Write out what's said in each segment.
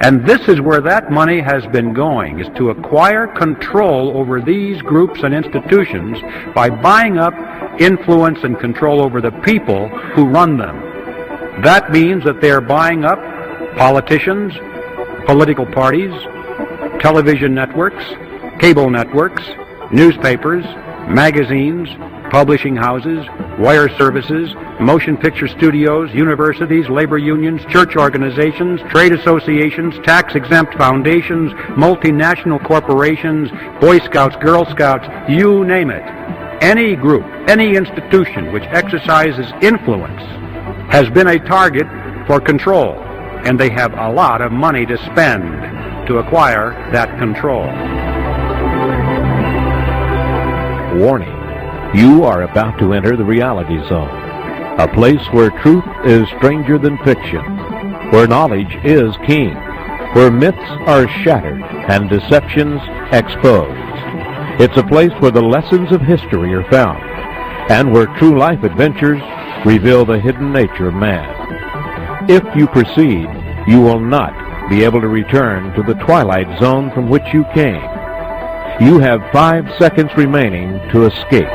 And this is where that money has been going, is to acquire control over these groups and institutions by buying up influence and control over the people who run them. That means that they're buying up politicians, political parties, television networks, cable networks, newspapers, magazines, publishing houses, wire services, motion picture studios, universities, labor unions, church organizations, trade associations, tax-exempt foundations, multinational corporations, Boy Scouts, Girl Scouts, you name it. Any group, any institution which exercises influence has been a target for control, and they have a lot of money to spend to acquire that control. Warning. You are about to enter the reality zone, a place where truth is stranger than fiction, where knowledge is king, where myths are shattered and deceptions exposed. It's a place where the lessons of history are found, and where true life adventures reveal the hidden nature of man. If you proceed, you will not be able to return to the twilight zone from which you came. You have 5 seconds remaining to escape.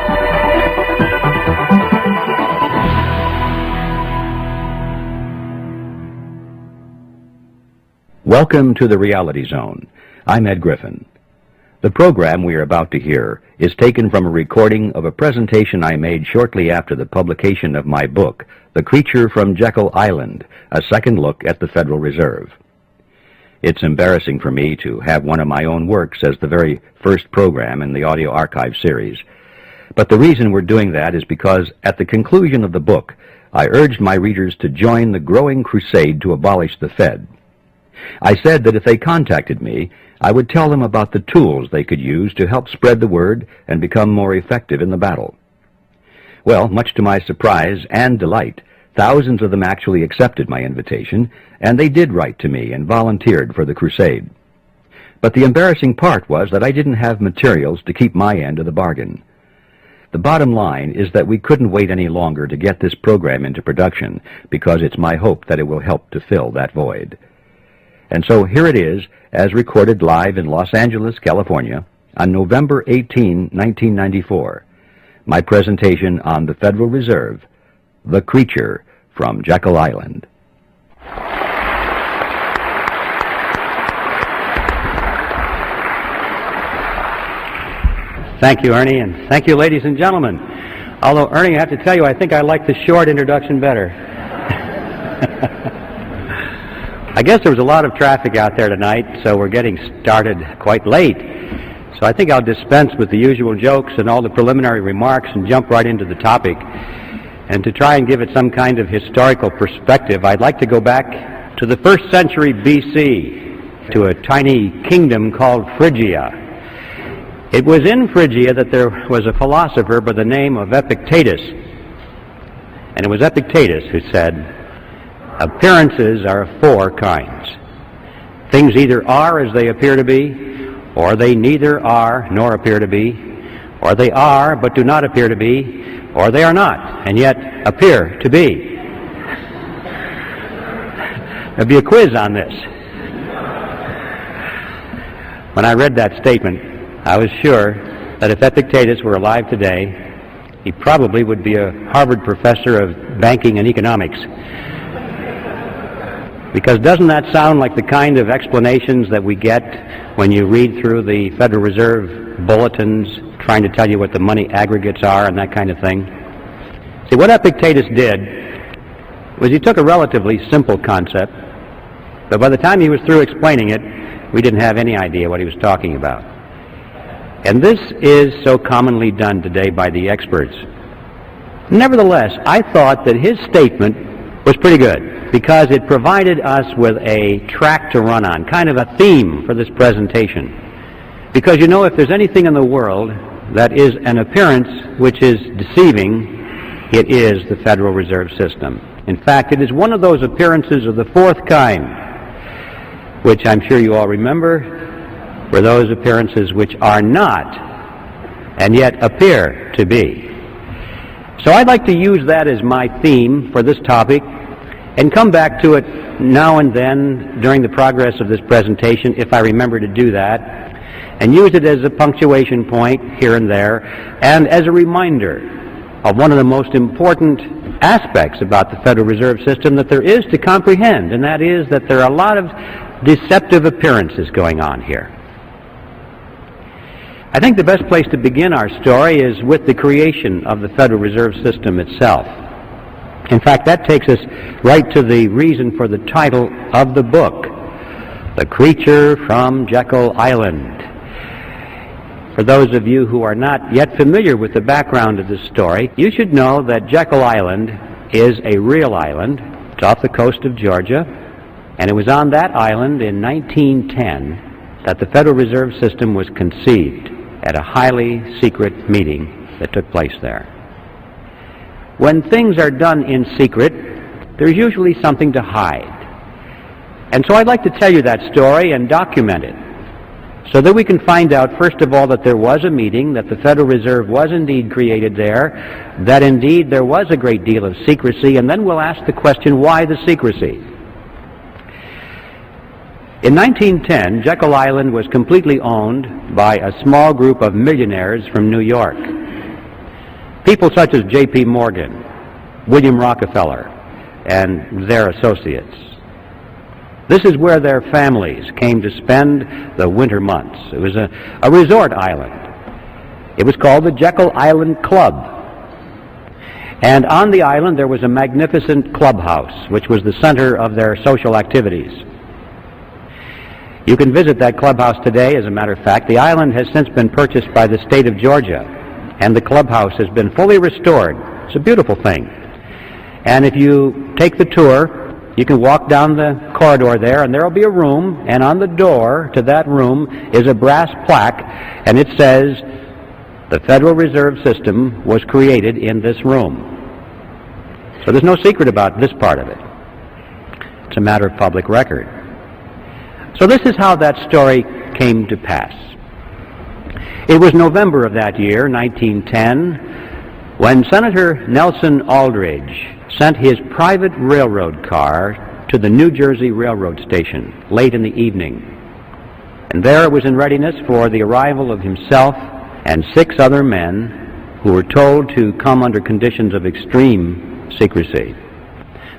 Welcome to the Reality Zone. I'm Ed Griffin. The program we are about to hear is taken from a recording of a presentation I made shortly after the publication of my book, The Creature from Jekyll Island, a second look at the Federal Reserve. It's embarrassing for me to have one of my own works as the very first program in the audio archive series. But the reason we're doing that is because at the conclusion of the book, I urged my readers to join the growing crusade to abolish the Fed. I said that if they contacted me, I would tell them about the tools they could use to help spread the word and become more effective in the battle. Well, much to my surprise and delight, thousands of them actually accepted my invitation, and they did write to me and volunteered for the crusade. But the embarrassing part was that I didn't have materials to keep my end of the bargain. The bottom line is that we couldn't wait any longer to get this program into production, because it's my hope that it will help to fill that void. And so here it is, as recorded live in Los Angeles, California, on November 18, 1994. My presentation on the Federal Reserve, The Creature from Jekyll Island. Thank you, Ernie, and thank you, ladies and gentlemen. Although, Ernie, I have to tell you, I think I like the short introduction better. I guess there was a lot of traffic out there tonight, so we're getting started quite late. So I think I'll dispense with the usual jokes and all the preliminary remarks and jump right into the topic. And to try and give it some kind of historical perspective, I'd like to go back to the 1st century B.C., to a tiny kingdom called Phrygia. It was in Phrygia that there was a philosopher by the name of Epictetus. And it was Epictetus who said, appearances are of 4 kinds. Things either are as they appear to be, or they neither are nor appear to be, or they are but do not appear to be, or they are not and yet appear to be. There'll be a quiz on this. When I read that statement, I was sure that if Epictetus were alive today, he probably would be a Harvard professor of banking and economics. Because doesn't that sound like the kind of explanations that we get when you read through the Federal Reserve bulletins trying to tell you what the money aggregates are and that kind of thing? See, what Epictetus did was he took a relatively simple concept, but by the time he was through explaining it, we didn't have any idea what he was talking about. And this is so commonly done today by the experts. Nevertheless, I thought that his statement was pretty good, because it provided us with a track to run on, kind of a theme for this presentation. Because, you know, if there's anything in the world that is an appearance which is deceiving, it is the Federal Reserve System. In fact, it is one of those appearances of the 4th kind, which I'm sure you all remember, were those appearances which are not, and yet appear to be. So I'd like to use that as my theme for this topic, and come back to it now and then during the progress of this presentation, if I remember to do that, and use it as a punctuation point here and there, and as a reminder of one of the most important aspects about the Federal Reserve System that there is to comprehend, and that is that there are a lot of deceptive appearances going on here. I think the best place to begin our story is with the creation of the Federal Reserve System itself. In fact, that takes us right to the reason for the title of the book, The Creature from Jekyll Island. For those of you who are not yet familiar with the background of this story, you should know that Jekyll Island is a real island. It's off the coast of Georgia, and it was on that island in 1910 that the Federal Reserve System was conceived at a highly secret meeting that took place there. When things are done in secret, there's usually something to hide. And so I'd like to tell you that story and document it, so that we can find out, first of all, that there was a meeting, that the Federal Reserve was indeed created there, that indeed there was a great deal of secrecy, and then we'll ask the question, why the secrecy? In 1910, Jekyll Island was completely owned by a small group of millionaires from New York. People such as J.P. Morgan, William Rockefeller, and their associates. This is where their families came to spend the winter months. It was a resort island. It was called the Jekyll Island Club. And on the island there was a magnificent clubhouse, which was the center of their social activities. You can visit that clubhouse today, as a matter of fact. The island has since been purchased by the state of Georgia, and the clubhouse has been fully restored. It's a beautiful thing. And if you take the tour, you can walk down the corridor there, and there will be a room, and on the door to that room is a brass plaque, and it says, "The Federal Reserve System was created in this room." So there's no secret about this part of it. It's a matter of public record. So this is how that story came to pass. It was November of that year, 1910, when Senator Nelson Aldrich sent his private railroad car to the New Jersey Railroad Station late in the evening. And there it was in readiness for the arrival of himself and 6 other men who were told to come under conditions of extreme secrecy.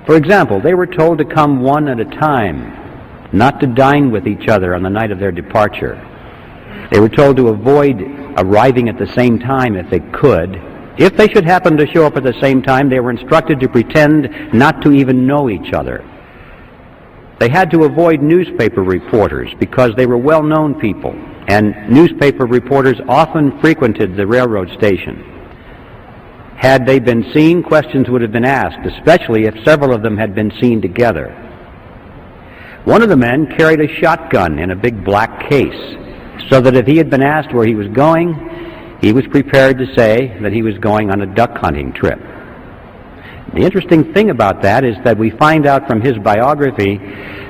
For example, they were told to come one at a time, not to dine with each other on the night of their departure. They were told to avoid arriving at the same time if they could. If they should happen to show up at the same time, they were instructed to pretend not to even know each other. They had to avoid newspaper reporters because they were well-known people, and newspaper reporters often frequented the railroad station. Had they been seen, questions would have been asked, especially if several of them had been seen together. One of the men carried a shotgun in a big black case, so that if he had been asked where he was going, he was prepared to say that he was going on a duck hunting trip. The interesting thing about that is that we find out from his biography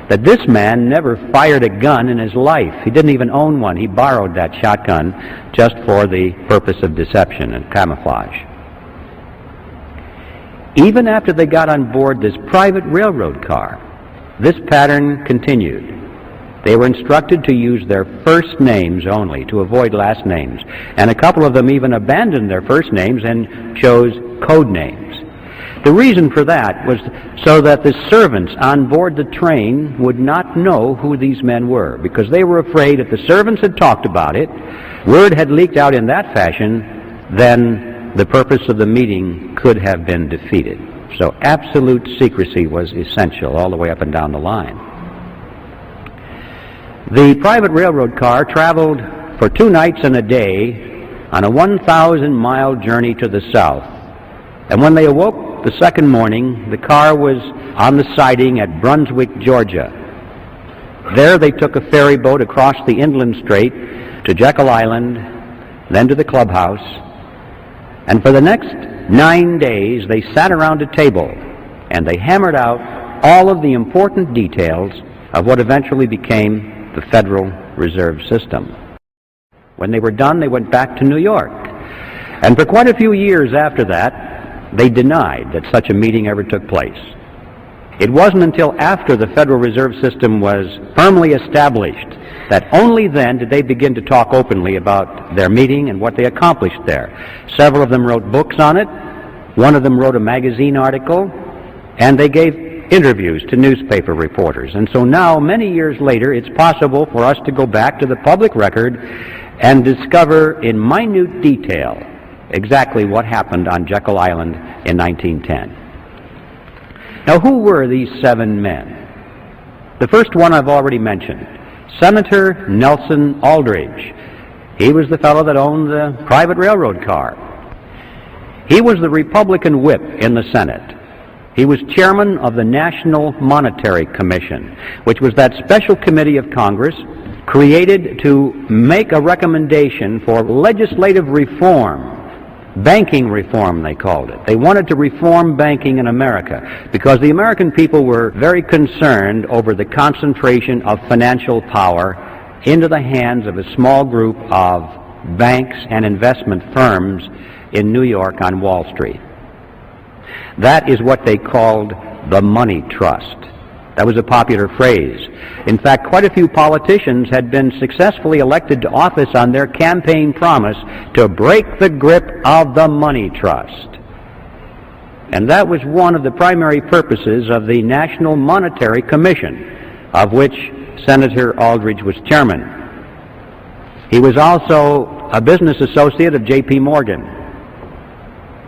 that this man never fired a gun in his life. He didn't even own one. He borrowed that shotgun just for the purpose of deception and camouflage. Even after they got on board this private railroad car, this pattern continued. They were instructed to use their first names only, to avoid last names. And a couple of them even abandoned their first names and chose code names. The reason for that was so that the servants on board the train would not know who these men were, because they were afraid if the servants had talked about it, word had leaked out in that fashion, then the purpose of the meeting could have been defeated. So absolute secrecy was essential all the way up and down the line. The private railroad car traveled for 2 nights and a day on a 1,000-mile journey to the south. And when they awoke the second morning, the car was on the siding at Brunswick, Georgia. There they took a ferry boat across the inland strait to Jekyll Island, then to the clubhouse. And for the next 9 days, they sat around a table and they hammered out all of the important details of what eventually became the Federal Reserve System. When they were done, they went back to New York. And for quite a few years after that, they denied that such a meeting ever took place. It wasn't until after the Federal Reserve System was firmly established that only then did they begin to talk openly about their meeting and what they accomplished there. Several of them wrote books on it. One of them wrote a magazine article, and they gave interviews to newspaper reporters. And so now, many years later, it's possible for us to go back to the public record and discover in minute detail exactly what happened on Jekyll Island in 1910. Now, who were these 7 men? The first one I've already mentioned, Senator Nelson Aldrich. He was the fellow that owned the private railroad car. He was the Republican whip in the Senate. He was chairman of the National Monetary Commission, which was that special committee of Congress created to make a recommendation for legislative reform. Banking reform, they called it. They wanted to reform banking in America because the American people were very concerned over the concentration of financial power into the hands of a small group of banks and investment firms in New York on Wall Street. That is what they called the money trust. That was a popular phrase. In fact, quite a few politicians had been successfully elected to office on their campaign promise to break the grip of the money trust. And that was one of the primary purposes of the National Monetary Commission, of which Senator Aldrich was chairman. He was also a business associate of J.P. Morgan.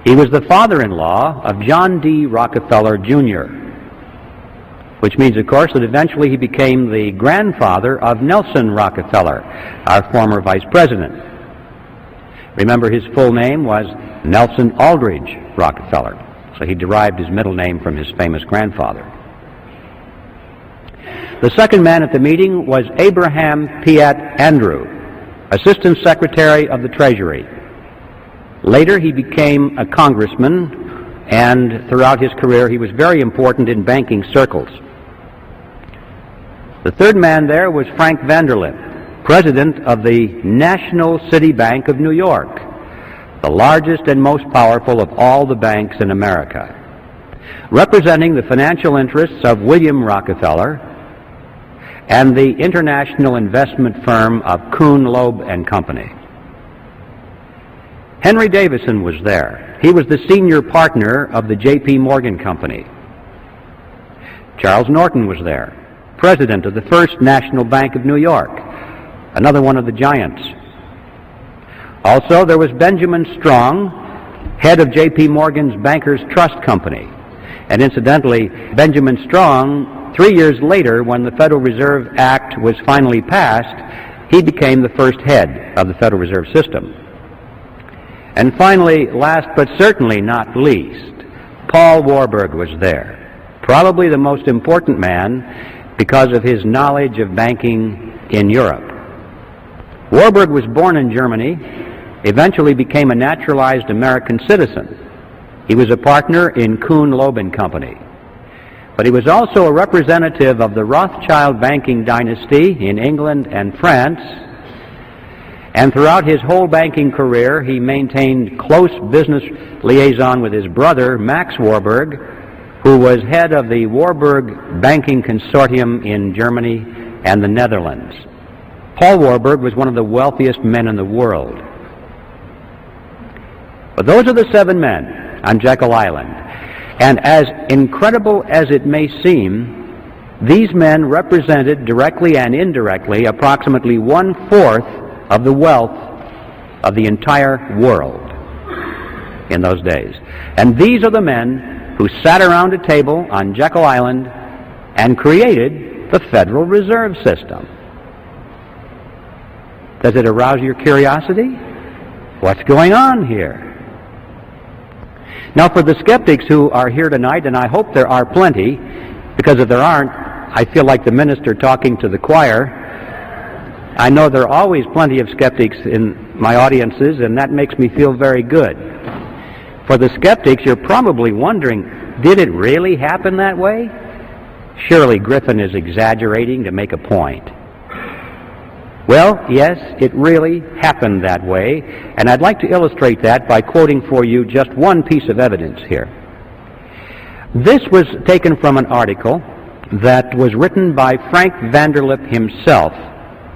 He was the father-in-law of John D. Rockefeller, Jr., which means, of course, that eventually he became the grandfather of Nelson Rockefeller, our former vice president. Remember, his full name was Nelson Aldrich Rockefeller, so he derived his middle name from his famous grandfather. The second man at the meeting was Abraham Piatt Andrew, Assistant Secretary of the Treasury. Later, he became a congressman, and throughout his career, he was very important in banking circles. The third man there was Frank Vanderlip, president of the National City Bank of New York, the largest and most powerful of all the banks in America, representing the financial interests of William Rockefeller and the international investment firm of Kuhn, Loeb and Company. Henry Davison was there. He was the senior partner of the J.P. Morgan Company. Charles Norton was there, president of the First National Bank of New York, another one of the giants. Also, there was Benjamin Strong, head of J.P. Morgan's Bankers Trust Company. And incidentally, Benjamin Strong, 3 years later, when the Federal Reserve Act was finally passed, he became the first head of the Federal Reserve System. And finally, last but certainly not least, Paul Warburg was there, probably the most important man because of his knowledge of banking in Europe. Warburg was born in Germany, eventually became a naturalized American citizen. He was a partner in Kuhn, Loeb and Company. But he was also a representative of the Rothschild banking dynasty in England and France. And throughout his whole banking career, he maintained close business liaison with his brother, Max Warburg, who was head of the Warburg Banking Consortium in Germany and the Netherlands. Paul Warburg was one of the wealthiest men in the world. But those are the 7 men on Jekyll Island. And as incredible as it may seem, these men represented directly and indirectly approximately 1/4 of the wealth of the entire world in those days. And these are the men who sat around a table on Jekyll Island and created the Federal Reserve System. Does it arouse your curiosity? What's going on here? Now, for the skeptics who are here tonight, and I hope there are plenty, because if there aren't, I feel like the minister talking to the choir. I know there are always plenty of skeptics in my audiences, and that makes me feel very good. For the skeptics, you're probably wondering, did it really happen that way? Surely Griffin is exaggerating to make a point. Well, yes, it really happened that way, and I'd like to illustrate that by quoting for you just one piece of evidence here. This was taken from an article that was written by Frank Vanderlip himself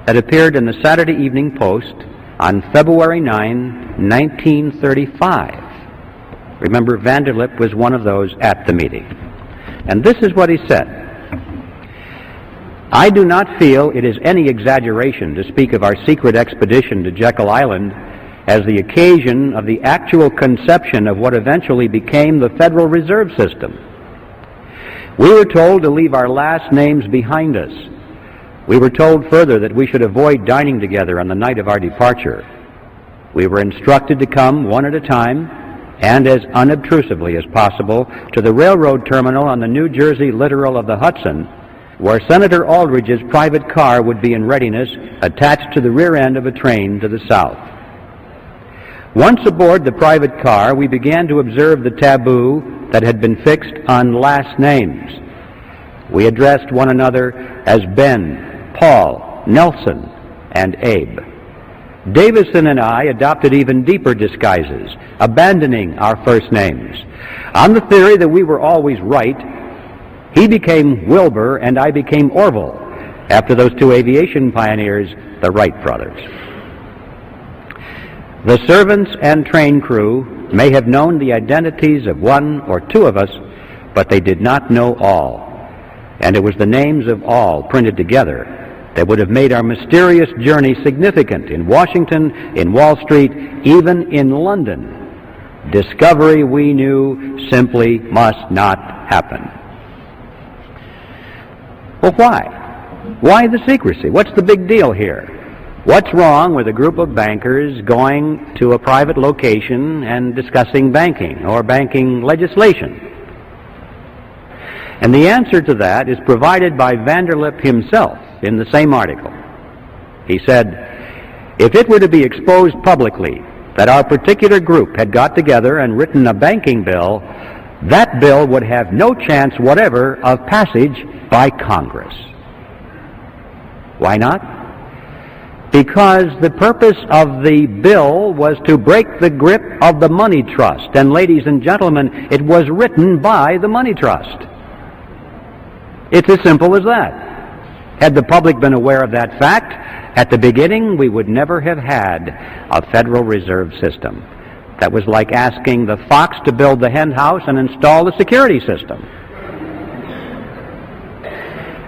that appeared in the Saturday Evening Post on February 9, 1935. Remember, Vanderlip was one of those at the meeting. And this is what he said. I do not feel it is any exaggeration to speak of our secret expedition to Jekyll Island as the occasion of the actual conception of what eventually became the Federal Reserve System. We were told to leave our last names behind us. We were told further that we should avoid dining together on the night of our departure. We were instructed to come one at a time and as unobtrusively as possible to the railroad terminal on the New Jersey littoral of the Hudson, where Senator Aldrich's private car would be in readiness attached to the rear end of a train to the south. Once aboard the private car, we began to observe the taboo that had been fixed on last names. We addressed one another as Ben, Paul, Nelson, and Abe. Davison and I adopted even deeper disguises, abandoning our first names. On the theory that we were always right, he became Wilbur and I became Orville, after those two aviation pioneers, the Wright brothers. The servants and train crew may have known the identities of one or two of us, but they did not know all. And it was the names of all printed together that would have made our mysterious journey significant in Washington, in Wall Street, even in London. Discovery, we knew, simply must not happen. Well, why? Why the secrecy? What's the big deal here? What's wrong with a group of bankers going to a private location and discussing banking or banking legislation? And the answer to that is provided by Vanderlip himself in the same article. He said, if it were to be exposed publicly that our particular group had got together and written a banking bill, that bill would have no chance whatever of passage by Congress. Why not? Because the purpose of the bill was to break the grip of the money trust. And ladies and gentlemen, it was written by the money trust. It's as simple as that. Had the public been aware of that fact, at the beginning we would never have had a Federal Reserve System. That was like asking the fox to build the hen house and install the security system.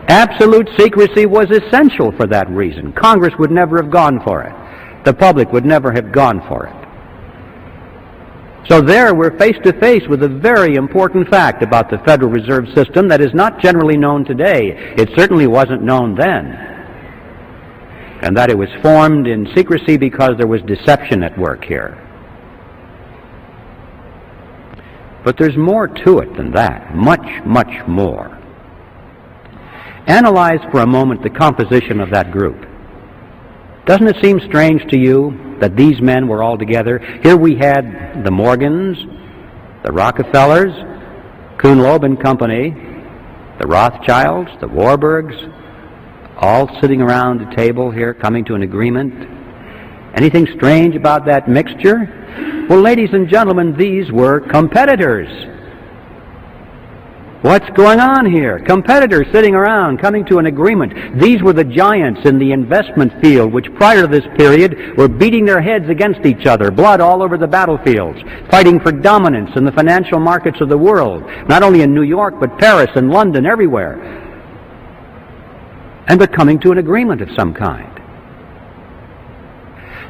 Absolute secrecy was essential for that reason. Congress would never have gone for it. The public would never have gone for it. So there we're face to face with a very important fact about the Federal Reserve System that is not generally known today. It certainly wasn't known then. And that it was formed in secrecy because there was deception at work here. But there's more to it than that. Much, much more. Analyze for a moment the composition of that group. Doesn't it seem strange to you that these men were all together? Here we had the Morgans, the Rockefellers, Kuhn Loeb and Company, the Rothschilds, the Warburgs, all sitting around a table here, coming to an agreement. Anything strange about that mixture? Well, ladies and gentlemen, these were competitors. What's going on here? Competitors sitting around, coming to an agreement. These were the giants in the investment field, which prior to this period were beating their heads against each other, blood all over the battlefields, fighting for dominance in the financial markets of the world, not only in New York, but Paris and London, everywhere. And they're coming to an agreement of some kind.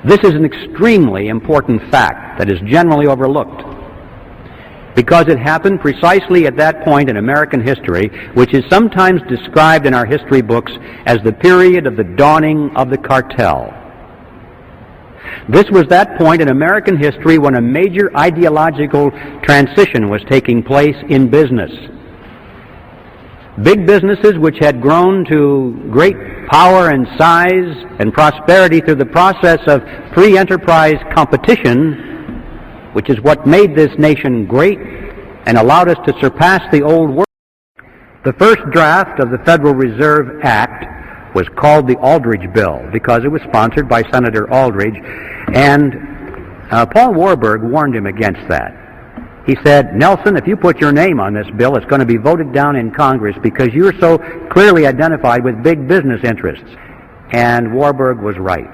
This is an extremely important fact that is generally overlooked, because it happened precisely at that point in American history, which is sometimes described in our history books as the period of the dawning of the cartel. This was that point in American history when a major ideological transition was taking place in business. Big businesses which had grown to great power and size and prosperity through the process of free enterprise competition, which is what made this nation great and allowed us to surpass the old world. The first draft of the Federal Reserve Act was called the Aldrich Bill because it was sponsored by Senator Aldrich, and Paul Warburg warned him against that. He said, Nelson, if you put your name on this bill, it's going to be voted down in Congress because you're so clearly identified with big business interests. And Warburg was right.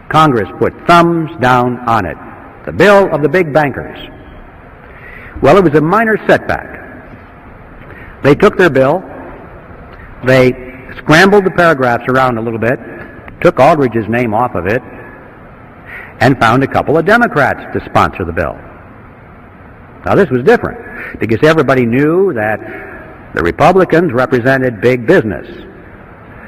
Congress put thumbs down on it. The bill of the big bankers. Well, it was a minor setback. They took their bill, they scrambled the paragraphs around a little bit, took Aldrich's name off of it, and found a couple of Democrats to sponsor the bill. Now, this was different because everybody knew that the Republicans represented big business.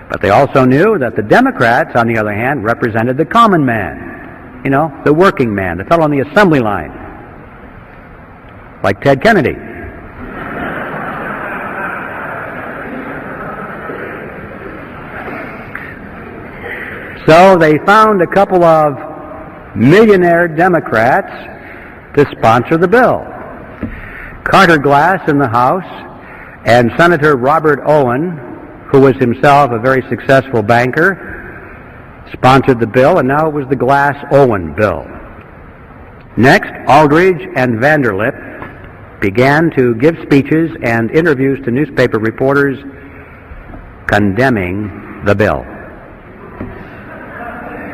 But they also knew that the Democrats, on the other hand, represented the common man, the working man, the fellow on the assembly line, like Ted Kennedy. So they found a couple of millionaire Democrats to sponsor the bill. Carter Glass in the House and Senator Robert Owen, who was himself a very successful banker, sponsored the bill, and now it was the Glass-Owen bill. Next, Aldrich and Vanderlip began to give speeches and interviews to newspaper reporters condemning the bill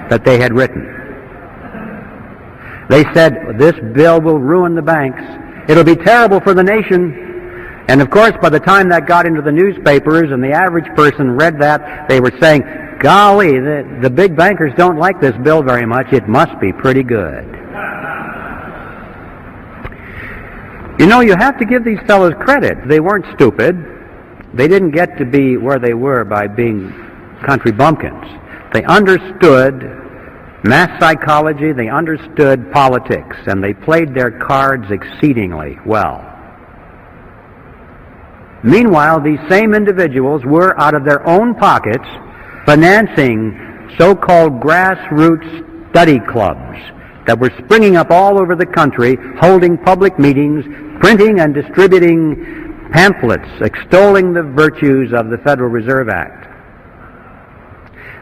that they had written. They said, this bill will ruin the banks. It'll be terrible for the nation. And of course, by the time that got into the newspapers and the average person read that, they were saying, golly, the big bankers don't like this bill very much. It must be pretty good. You have to give these fellows credit. They weren't stupid. They didn't get to be where they were by being country bumpkins. They understood mass psychology, they understood politics, and they played their cards exceedingly well. Meanwhile, these same individuals were, out of their own pockets, financing so-called grassroots study clubs that were springing up all over the country, holding public meetings, printing and distributing pamphlets extolling the virtues of the Federal Reserve Act.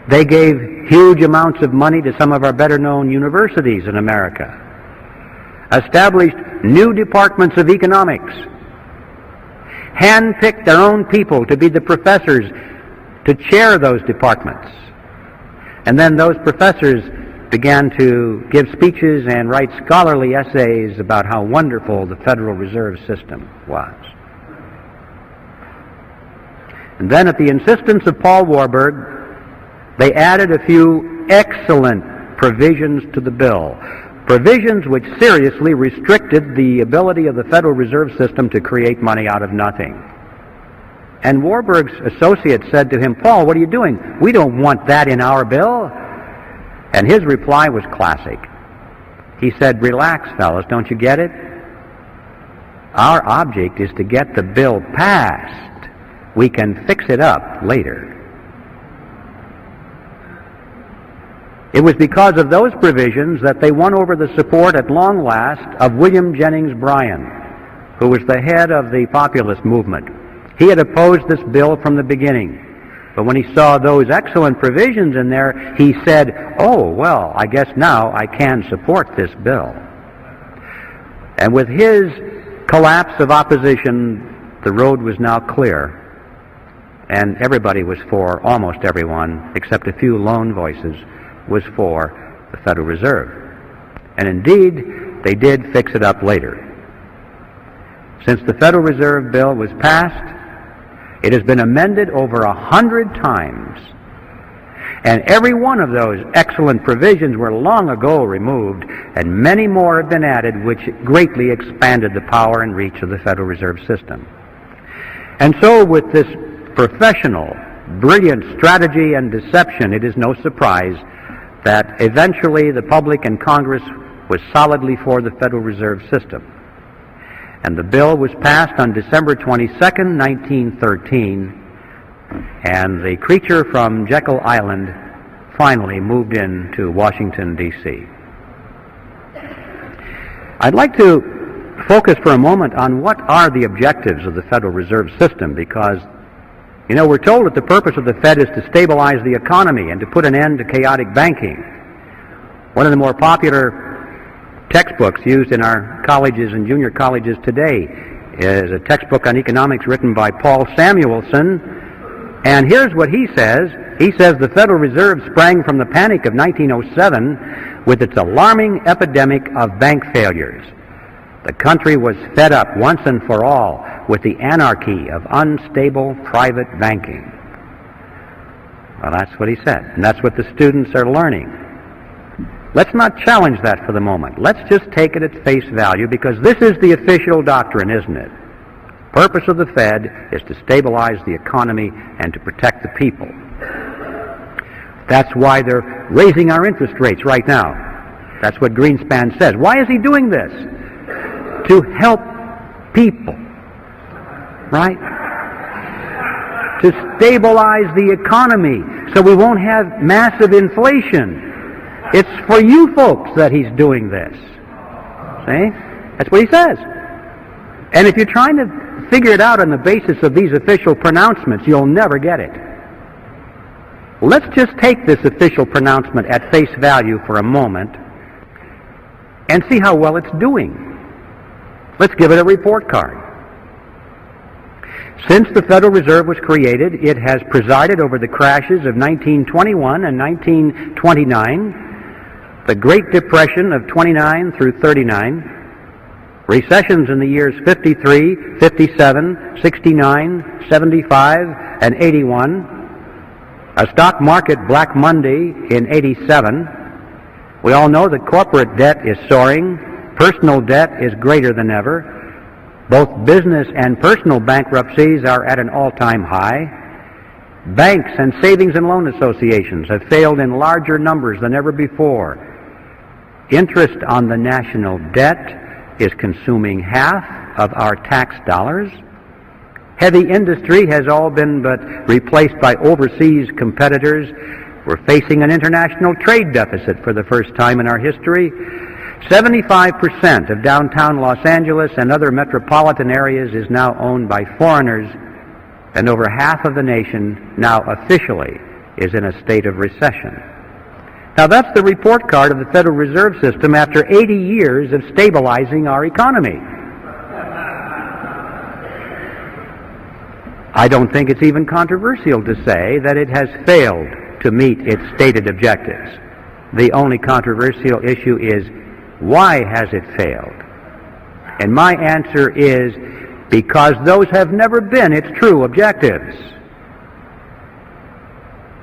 They gave huge amounts of money to some of our better-known universities in America, established new departments of economics, handpicked their own people to be the professors to chair those departments. And then those professors began to give speeches and write scholarly essays about how wonderful the Federal Reserve System was. And then, at the insistence of Paul Warburg, they added a few excellent provisions to the bill, provisions which seriously restricted the ability of the Federal Reserve System to create money out of nothing. And Warburg's associates said to him, Paul, what are you doing? We don't want that in our bill. And his reply was classic. He said, relax, fellas, don't you get it? Our object is to get the bill passed. We can fix it up later. It was because of those provisions that they won over the support at long last of William Jennings Bryan, who was the head of the populist movement. He had opposed this bill from the beginning. But when he saw those excellent provisions in there, he said, oh, well, I guess now I can support this bill. And with his collapse of opposition, the road was now clear. And everybody was for, almost everyone, except a few lone voices, was for the Federal Reserve. And indeed, they did fix it up later. Since the Federal Reserve Bill was passed, it has been amended over 100 times. And every one of those excellent provisions were long ago removed, and many more have been added, which greatly expanded the power and reach of the Federal Reserve System. And so with this professional, brilliant strategy and deception, it is no surprise that eventually the public and Congress was solidly for the Federal Reserve System. And the bill was passed on December 22nd, 1913, and the creature from Jekyll Island finally moved into Washington, D.C. I'd like to focus for a moment on what are the objectives of the Federal Reserve System, because we're told that the purpose of the Fed is to stabilize the economy and to put an end to chaotic banking. One of the more popular textbooks used in our colleges and junior colleges today is a textbook on economics written by Paul Samuelson. And here's what he says. He says the Federal Reserve sprang from the panic of 1907 with its alarming epidemic of bank failures. The country was fed up once and for all with the anarchy of unstable private banking. Well, that's what he said, and that's what the students are learning. Let's not challenge that for the moment. Let's just take it at face value, because this is the official doctrine, isn't it? The purpose of the Fed is to stabilize the economy and to protect the people. That's why they're raising our interest rates right now. That's what Greenspan says. Why is he doing this? To help people, right? To stabilize the economy so we won't have massive inflation. It's for you folks that he's doing this. See? That's what he says. And if you're trying to figure it out on the basis of these official pronouncements, you'll never get it. Let's just take this official pronouncement at face value for a moment and see how well it's doing. Let's give it a report card. Since the Federal Reserve was created, it has presided over the crashes of 1921 and 1929, the Great Depression of 29 through 39, recessions in the years 53, 57, 69, 75, and 81, a stock market Black Monday in 87. We all know that corporate debt is soaring, personal debt is greater than ever, both business and personal bankruptcies are at an all-time high. Banks and savings and loan associations have failed in larger numbers than ever before. Interest on the national debt is consuming half of our tax dollars. Heavy industry has all been but replaced by overseas competitors. We're facing an international trade deficit for the first time in our history. 75% of downtown Los Angeles and other metropolitan areas is now owned by foreigners, and over half of the nation now officially is in a state of recession. Now that's the report card of the Federal Reserve System after 80 years of stabilizing our economy. I don't think it's even controversial to say that it has failed to meet its stated objectives. The only controversial issue is, why has it failed? And my answer is, because those have never been its true objectives.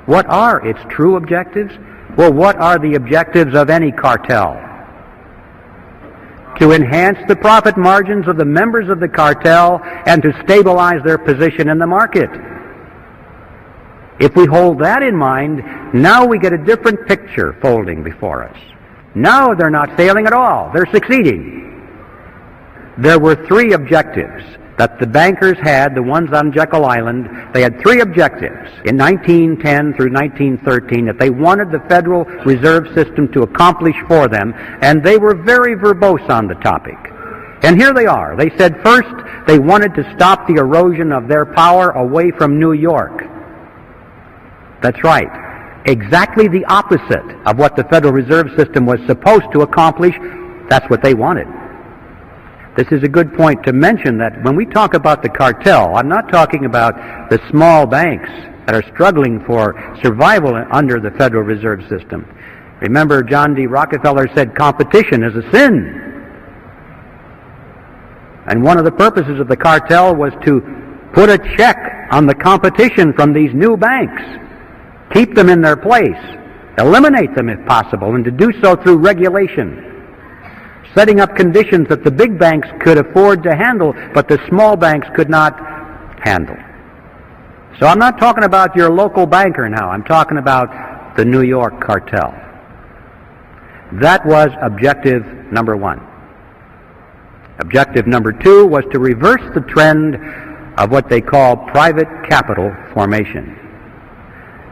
What are its true objectives? Well, what are the objectives of any cartel? To enhance the profit margins of the members of the cartel and to stabilize their position in the market. If we hold that in mind, now we get a different picture folding before us. Now they're not failing at all. They're succeeding. There were three objectives that the bankers had, the ones on Jekyll Island. They had three objectives in 1910 through 1913 that they wanted the Federal Reserve System to accomplish for them, and they were very verbose on the topic. And here they are. They said first they wanted to stop the erosion of their power away from New York. That's right. Exactly the opposite of what the Federal Reserve System was supposed to accomplish. That's what they wanted. This is a good point to mention that when we talk about the cartel, I'm not talking about the small banks that are struggling for survival under the Federal Reserve System. Remember, John D. Rockefeller said competition is a sin. And one of the purposes of the cartel was to put a check on the competition from these new banks. Keep them in their place, eliminate them if possible, and to do so through regulation, setting up conditions that the big banks could afford to handle, but the small banks could not handle. So I'm not talking about your local banker now. I'm talking about the New York cartel. That was objective number one. Objective number two was to reverse the trend of what they call private capital formation.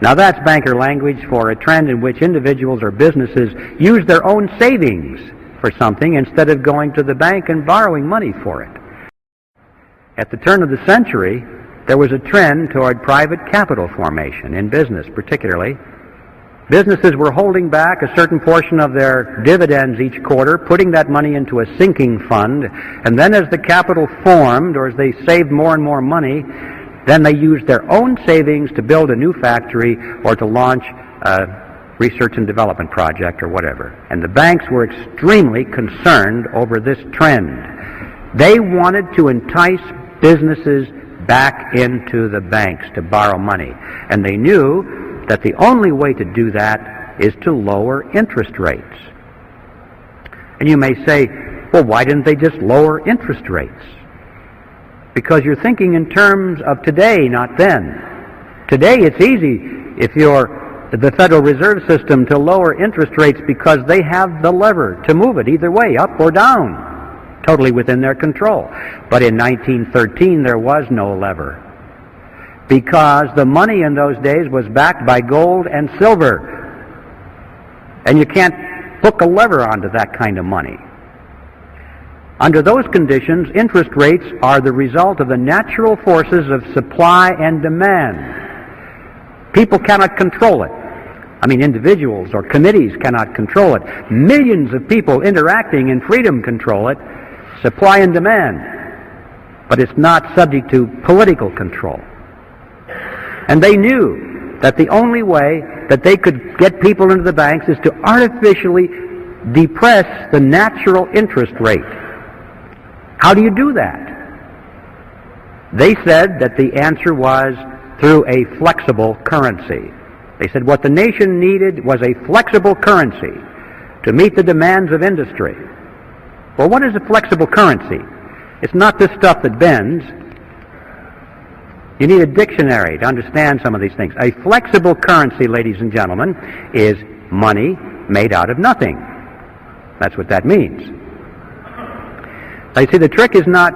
Now that's banker language for a trend in which individuals or businesses use their own savings for something instead of going to the bank and borrowing money for it. At the turn of the century, there was a trend toward private capital formation in business particularly, Businesses were holding back a certain portion of their dividends each quarter, putting that money into a sinking fund, and then as the capital formed, or as they saved more and more money, then they used their own savings to build a new factory or to launch a research and development project or whatever. And the banks were extremely concerned over this trend. They wanted to entice businesses back into the banks to borrow money. And they knew that the only way to do that is to lower interest rates. And you may say, well, why didn't they just lower interest rates? Because you're thinking in terms of today, not then. Today it's easy if you're the Federal Reserve System to lower interest rates because they have the lever to move it either way, up or down, totally within their control. But in 1913 there was no lever, because the money in those days was backed by gold and silver. And you can't hook a lever onto that kind of money. Under those conditions, interest rates are the result of the natural forces of supply and demand. People cannot control it. I mean, individuals or committees cannot control it. Millions of people interacting in freedom control it, supply and demand. But it's not subject to political control. And they knew that the only way that they could get people into the banks is to artificially depress the natural interest rate. How do you do that? They said that the answer was through a flexible currency. They said what the nation needed was a flexible currency to meet the demands of industry. Well, what is a flexible currency? It's not this stuff that bends. You need a dictionary to understand some of these things. A flexible currency, ladies and gentlemen, is money made out of nothing. That's what that means. I see the trick is not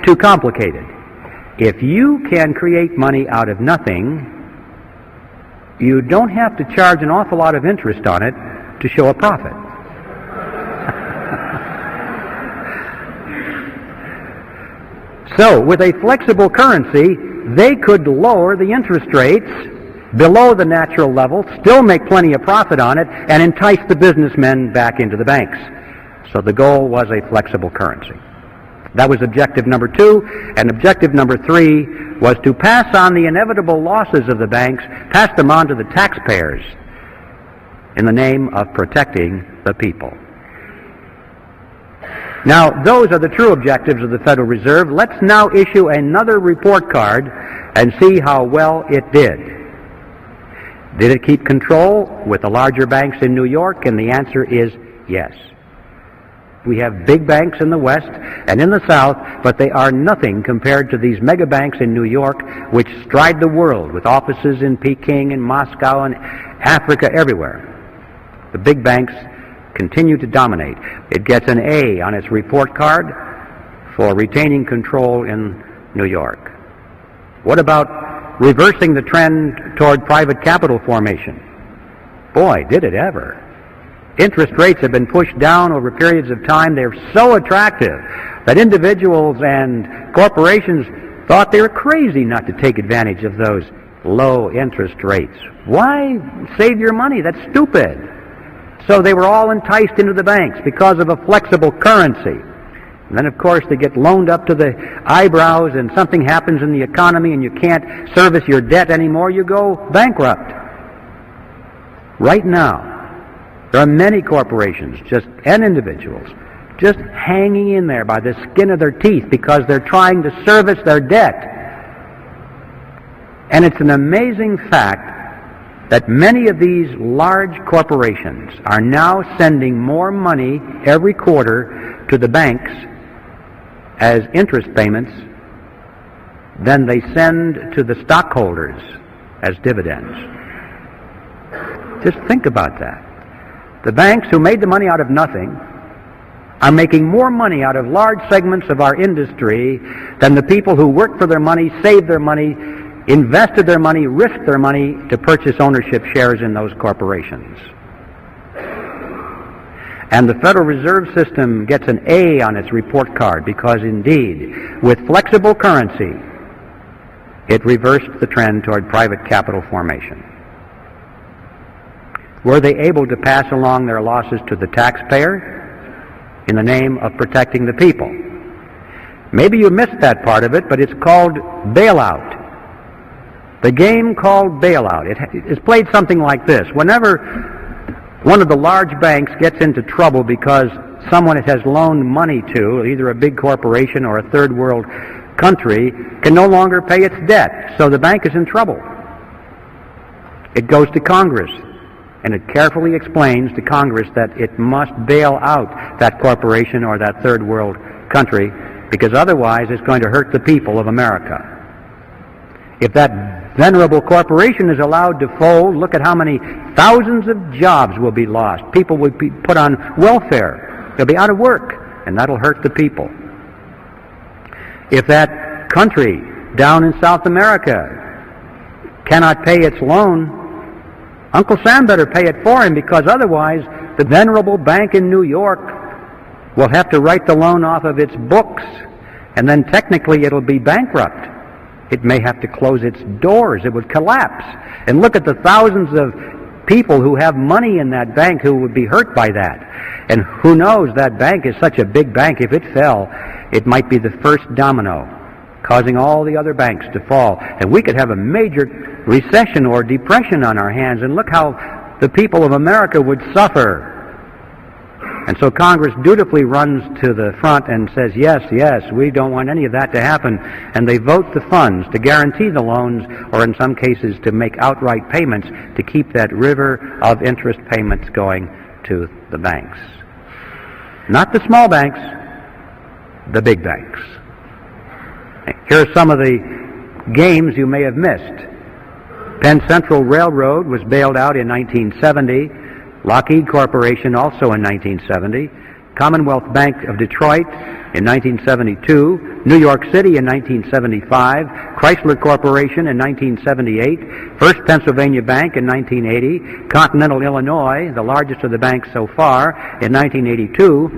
too complicated. If you can create money out of nothing, you don't have to charge an awful lot of interest on it to show a profit. So, with a flexible currency, they could lower the interest rates below the natural level, still make plenty of profit on it, and entice the businessmen back into the banks. So the goal was a flexible currency. That was objective number 2, and objective number 3 was to pass on the inevitable losses of the banks, pass them on to the taxpayers in the name of protecting the people. Now, those are the true objectives of the Federal Reserve. Let's now issue another report card and see how well it did. Did it keep control with the larger banks in New York? And the answer is yes. We have big banks in the West and in the South, but they are nothing compared to these mega banks in New York, which stride the world with offices in Peking and Moscow and Africa, everywhere. The big banks continue to dominate. It gets an A on its report card for retaining control in New York. What about reversing the trend toward private capital formation? Boy, did it ever. Interest rates have been pushed down over periods of time. They're so attractive that individuals and corporations thought they were crazy not to take advantage of those low interest rates. Why save your money? That's stupid. So they were all enticed into the banks because of a flexible currency. And then, of course, they get loaned up to the eyebrows and something happens in the economy and you can't service your debt anymore, you go bankrupt. Right now, there are many corporations and individuals just hanging in there by the skin of their teeth because they're trying to service their debt. And it's an amazing fact that many of these large corporations are now sending more money every quarter to the banks as interest payments than they send to the stockholders as dividends. Just think about that. The banks who made the money out of nothing are making more money out of large segments of our industry than the people who worked for their money, saved their money, invested their money, risked their money to purchase ownership shares in those corporations. And the Federal Reserve System gets an A on its report card because, indeed, with flexible currency, it reversed the trend toward private capital formation. Were they able to pass along their losses to the taxpayer in the name of protecting the people? Maybe you missed that part of it, but it's called bailout. The game called bailout. It is played something like this. Whenever one of the large banks gets into trouble because someone it has loaned money to, either a big corporation or a third world country, can no longer pay its debt, so the bank is in trouble. It goes to Congress, and it carefully explains to Congress that it must bail out that corporation or that third world country, because otherwise it's going to hurt the people of America. If that venerable corporation is allowed to fold, look at how many thousands of jobs will be lost. People will be put on welfare. They'll be out of work, and that'll hurt the people. If that country down in South America cannot pay its loan, Uncle Sam better pay it for him, because otherwise the venerable bank in New York will have to write the loan off of its books, and then technically it'll be bankrupt. It may have to close its doors. It would collapse. And look at the thousands of people who have money in that bank who would be hurt by that. And who knows, that bank is such a big bank, if it fell, it might be the first domino, causing all the other banks to fall. And we could have a major recession or depression on our hands, and look how the people of America would suffer. And so Congress dutifully runs to the front and says, yes, yes, we don't want any of that to happen. And they vote the funds to guarantee the loans, or in some cases to make outright payments to keep that river of interest payments going to the banks. Not the small banks, the big banks. Here are some of the games you may have missed. Penn Central Railroad was bailed out in 1970. Lockheed Corporation also in 1970, Commonwealth Bank of Detroit in 1972, New York City in 1975, Chrysler Corporation in 1978, First Pennsylvania Bank in 1980, Continental Illinois, the largest of the banks so far, in 1982,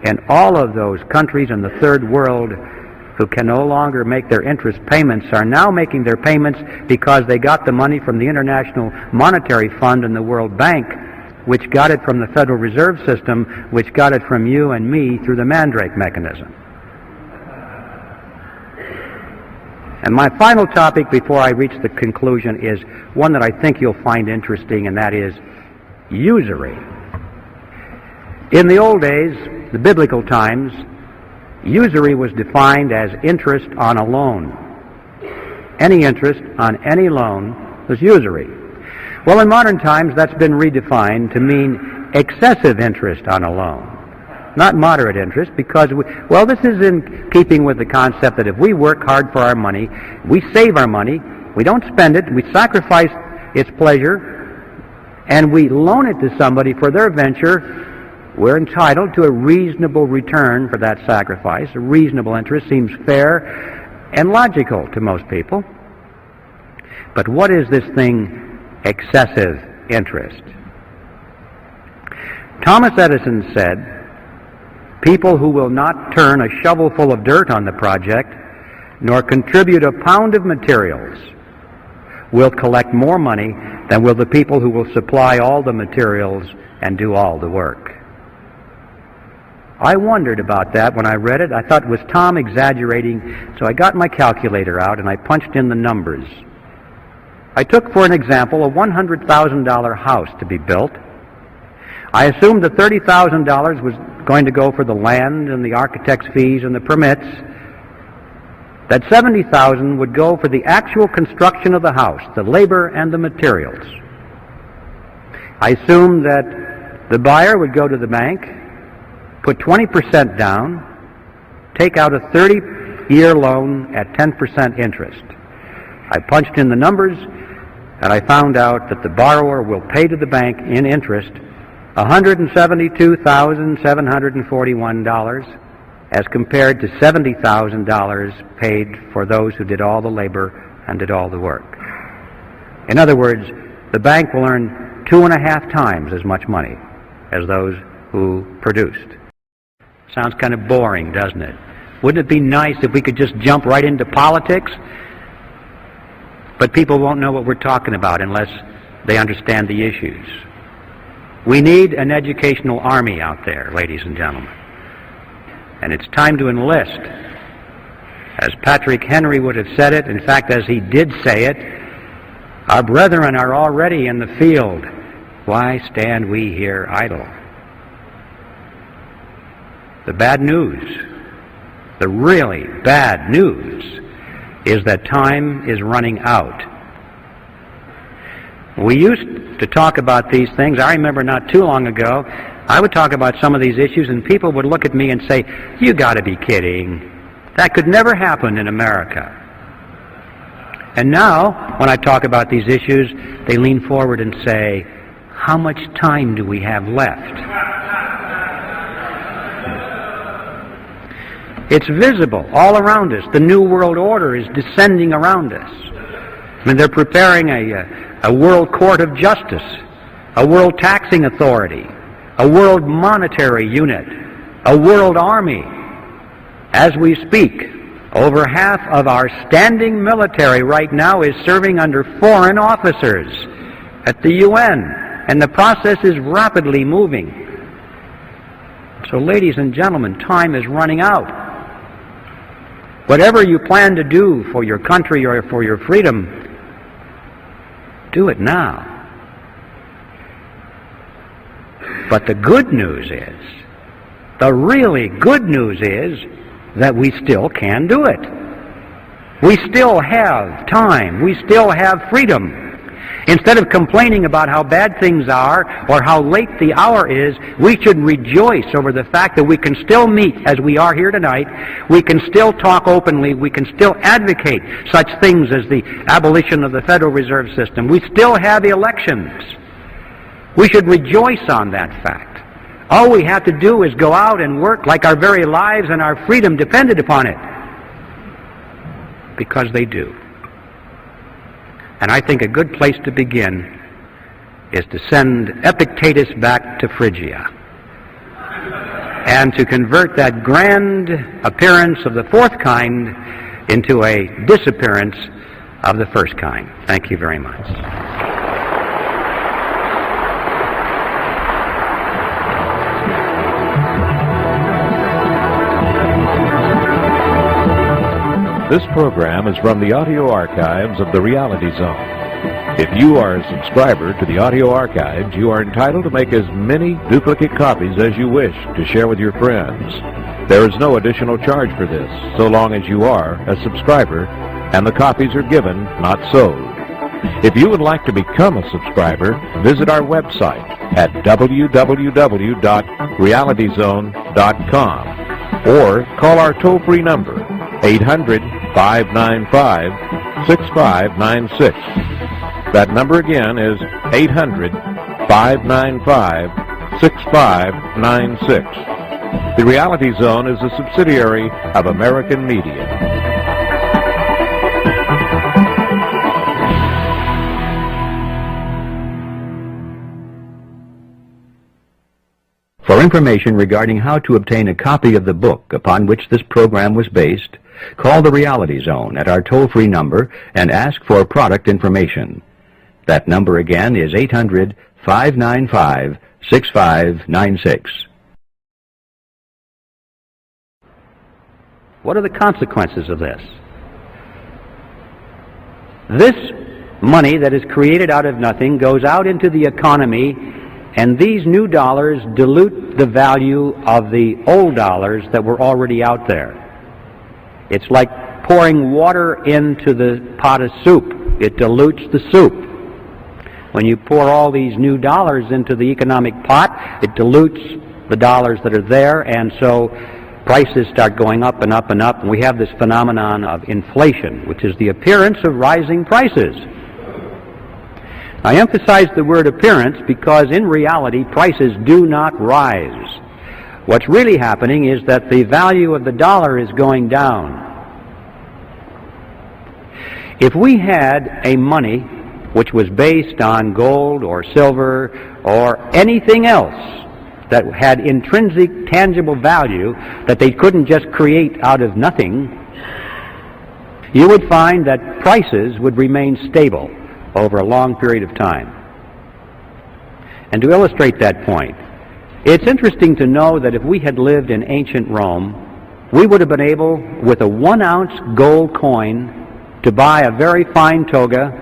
and all of those countries in the third world who can no longer make their interest payments are now making their payments because they got the money from the International Monetary Fund and the World Bank, which got it from the Federal Reserve System, which got it from you and me through the Mandrake mechanism. And my final topic before I reach the conclusion is one that I think you'll find interesting, and that is usury. In the old days, the biblical times, usury was defined as interest on a loan. Any interest on any loan was usury. Well, in modern times, that's been redefined to mean excessive interest on a loan, not moderate interest, because, this is in keeping with the concept that if we work hard for our money, we save our money, we don't spend it, we sacrifice its pleasure, and we loan it to somebody for their venture, we're entitled to a reasonable return for that sacrifice. A reasonable interest seems fair and logical to most people. But what is this thing, excessive interest? Thomas Edison said, people who will not turn a shovelful of dirt on the project, nor contribute a pound of materials, will collect more money than will the people who will supply all the materials and do all the work. I wondered about that when I read it. I thought, was Tom exaggerating? So I got my calculator out and I punched in the numbers. I took, for an example, a $100,000 house to be built. I assumed that $30,000 was going to go for the land and the architect's fees and the permits, that $70,000 would go for the actual construction of the house, the labor and the materials. I assumed that the buyer would go to the bank, put 20% down, take out a 30-year loan at 10% interest. I punched in the numbers, and I found out that the borrower will pay to the bank in interest $172,741 as compared to $70,000 paid for those who did all the labor and did all the work. In other words, the bank will earn 2.5 times as much money as those who produced. Sounds kind of boring, doesn't it? Wouldn't it be nice if we could just jump right into politics? But people won't know what we're talking about unless they understand the issues. We need an educational army out there, ladies and gentlemen. And it's time to enlist. As Patrick Henry would have said it, in fact, as he did say it, our brethren are already in the field. Why stand we here idle? The bad news, the really bad news, is that time is running out. We used to talk about these things. I remember not too long ago, I would talk about some of these issues and people would look at me and say, "You got to be kidding. That could never happen in America." And now, when I talk about these issues, they lean forward and say, "How much time do we have left?" It's visible all around us. The New World Order is descending around us. I mean, they're preparing a world court of justice, a world taxing authority, a world monetary unit, a world army. As we speak, over half of our standing military right now is serving under foreign officers at the UN, and the process is rapidly moving. So, ladies and gentlemen, time is running out. Whatever you plan to do for your country or for your freedom, do it now. But the good news is, the really good news is, that we still can do it. We still have time. We still have freedom. Instead of complaining about how bad things are or how late the hour is, we should rejoice over the fact that we can still meet as we are here tonight. We can still talk openly. We can still advocate such things as the abolition of the Federal Reserve System. We still have elections. We should rejoice on that fact. All we have to do is go out and work like our very lives and our freedom depended upon it. Because they do. And I think a good place to begin is to send Epictetus back to Phrygia and to convert that grand appearance of the fourth kind into a disappearance of the first kind. Thank you very much. This program is from the audio archives of the Reality Zone. If you are a subscriber to the audio archives, you are entitled to make as many duplicate copies as you wish to share with your friends. There is no additional charge for this, so long as you are a subscriber and the copies are given, not sold. If you would like to become a subscriber, visit our website at www.realityzone.com or call our toll-free number, 800-595-6596. That number again is 800-595-6596. The Reality Zone is a subsidiary of American Media. For information regarding how to obtain a copy of the book upon which this program was based, call the Reality Zone at our toll-free number and ask for product information. That number again is 800-595-6596. What are the consequences of this? This money that is created out of nothing goes out into the economy, and these new dollars dilute the value of the old dollars that were already out there. It's like pouring water into the pot of soup. It dilutes the soup. When you pour all these new dollars into the economic pot, it dilutes the dollars that are there, and so prices start going up and up and up, and we have this phenomenon of inflation, which is the appearance of rising prices. I emphasize the word appearance because in reality prices do not rise. What's really happening is that the value of the dollar is going down. If we had a money which was based on gold or silver or anything else that had intrinsic tangible value that they couldn't just create out of nothing, you would find that prices would remain stable over a long period of time. And to illustrate that point, it's interesting to know that if we had lived in ancient Rome, we would have been able, with a 1-ounce gold coin, to buy a very fine toga,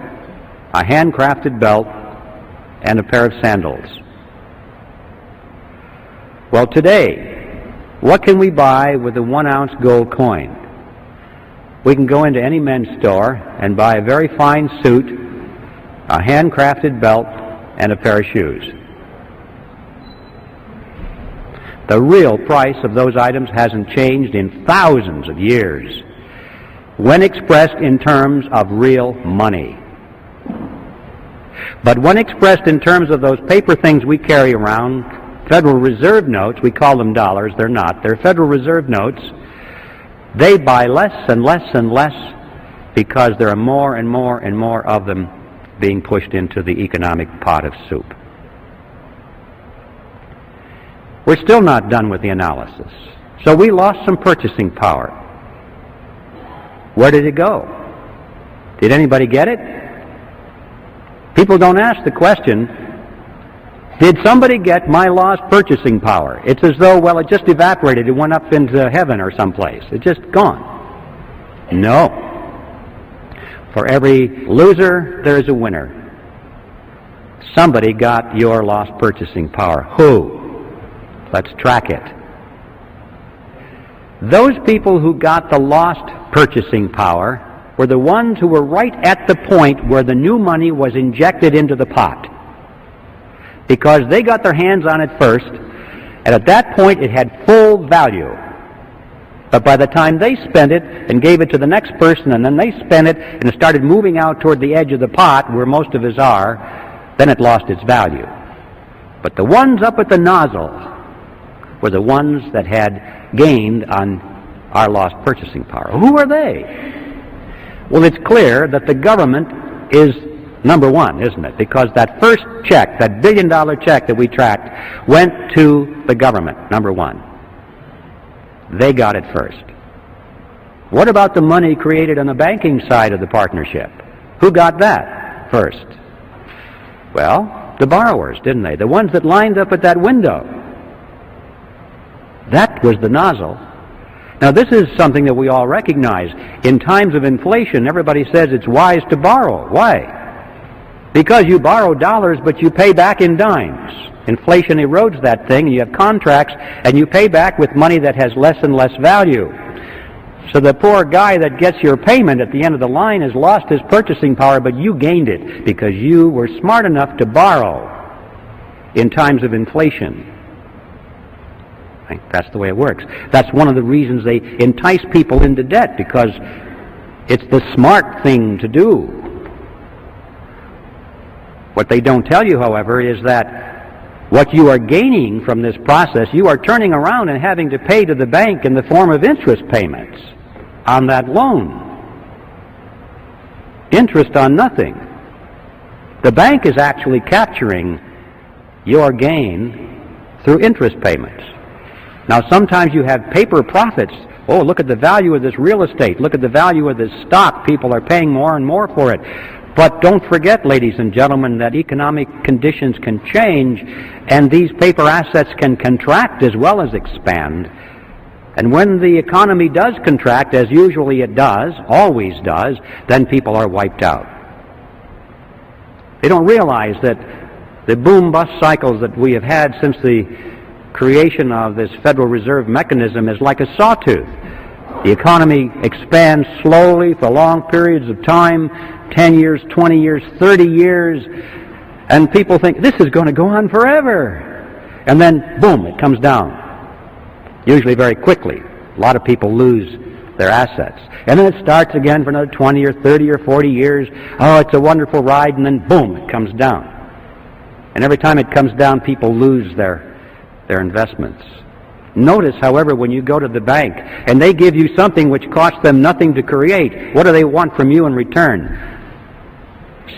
a handcrafted belt, and a pair of sandals. Well, today, what can we buy with a 1-ounce gold coin? We can go into any men's store and buy a very fine suit, a handcrafted belt, and a pair of shoes. The real price of those items hasn't changed in thousands of years when expressed in terms of real money. But when expressed in terms of those paper things we carry around, Federal Reserve notes, we call them dollars, they're not, they're Federal Reserve notes, they buy less and less and less because there are more and more and more of them being pushed into the economic pot of soup. We're still not done with the analysis. So we lost some purchasing power. Where did it go? Did anybody get it? People don't ask the question, did somebody get my lost purchasing power? It's as though, well, it just evaporated. It went up into heaven or someplace. It's just gone. No. For every loser, there is a winner. Somebody got your lost purchasing power. Who? Let's track it. Those people who got the lost purchasing power were the ones who were right at the point where the new money was injected into the pot. Because they got their hands on it first, and at that point it had full value. But by the time they spent it and gave it to the next person, and then they spent it and it started moving out toward the edge of the pot where most of us are, then it lost its value. But the ones up at the nozzle were the ones that had gained on our lost purchasing power. Who are they? Well, it's clear that the government is number one, isn't it? Because that first check, that $1 billion check that we tracked, went to the government, number one. They got it first. What about the money created on the banking side of the partnership? Who got that first? Well, the borrowers, didn't they? The ones that lined up at that window. That was the nozzle. Now, this is something that we all recognize. In times of inflation, everybody says it's wise to borrow. Why? Because you borrow dollars, but you pay back in dimes. Inflation erodes that thing, and you have contracts, and you pay back with money that has less and less value. So the poor guy that gets your payment at the end of the line has lost his purchasing power, but you gained it because you were smart enough to borrow in times of inflation. I think that's the way it works. That's one of the reasons they entice people into debt, because it's the smart thing to do. What they don't tell you, however, is that what you are gaining from this process, you are turning around and having to pay to the bank in the form of interest payments on that loan. Interest on nothing. The bank is actually capturing your gain through interest payments. Now, sometimes you have paper profits. Oh, look at the value of this real estate. Look at the value of this stock. People are paying more and more for it. But don't forget, ladies and gentlemen, that economic conditions can change, and these paper assets can contract as well as expand. And when the economy does contract, as usually it does, always does, then people are wiped out. They don't realize that the boom-bust cycles that we have had since the creation of this Federal Reserve mechanism is like a sawtooth. The economy expands slowly for long periods of time, 10 years, 20 years, 30 years, and people think this is going to go on forever. And then, boom, it comes down, usually very quickly. A lot of people lose their assets. And then it starts again for another 20 or 30 or 40 years. Oh, it's a wonderful ride, and then, boom, it comes down. And every time it comes down, people lose their investments. Notice, however, when you go to the bank and they give you something which costs them nothing to create, what do they want from you in return?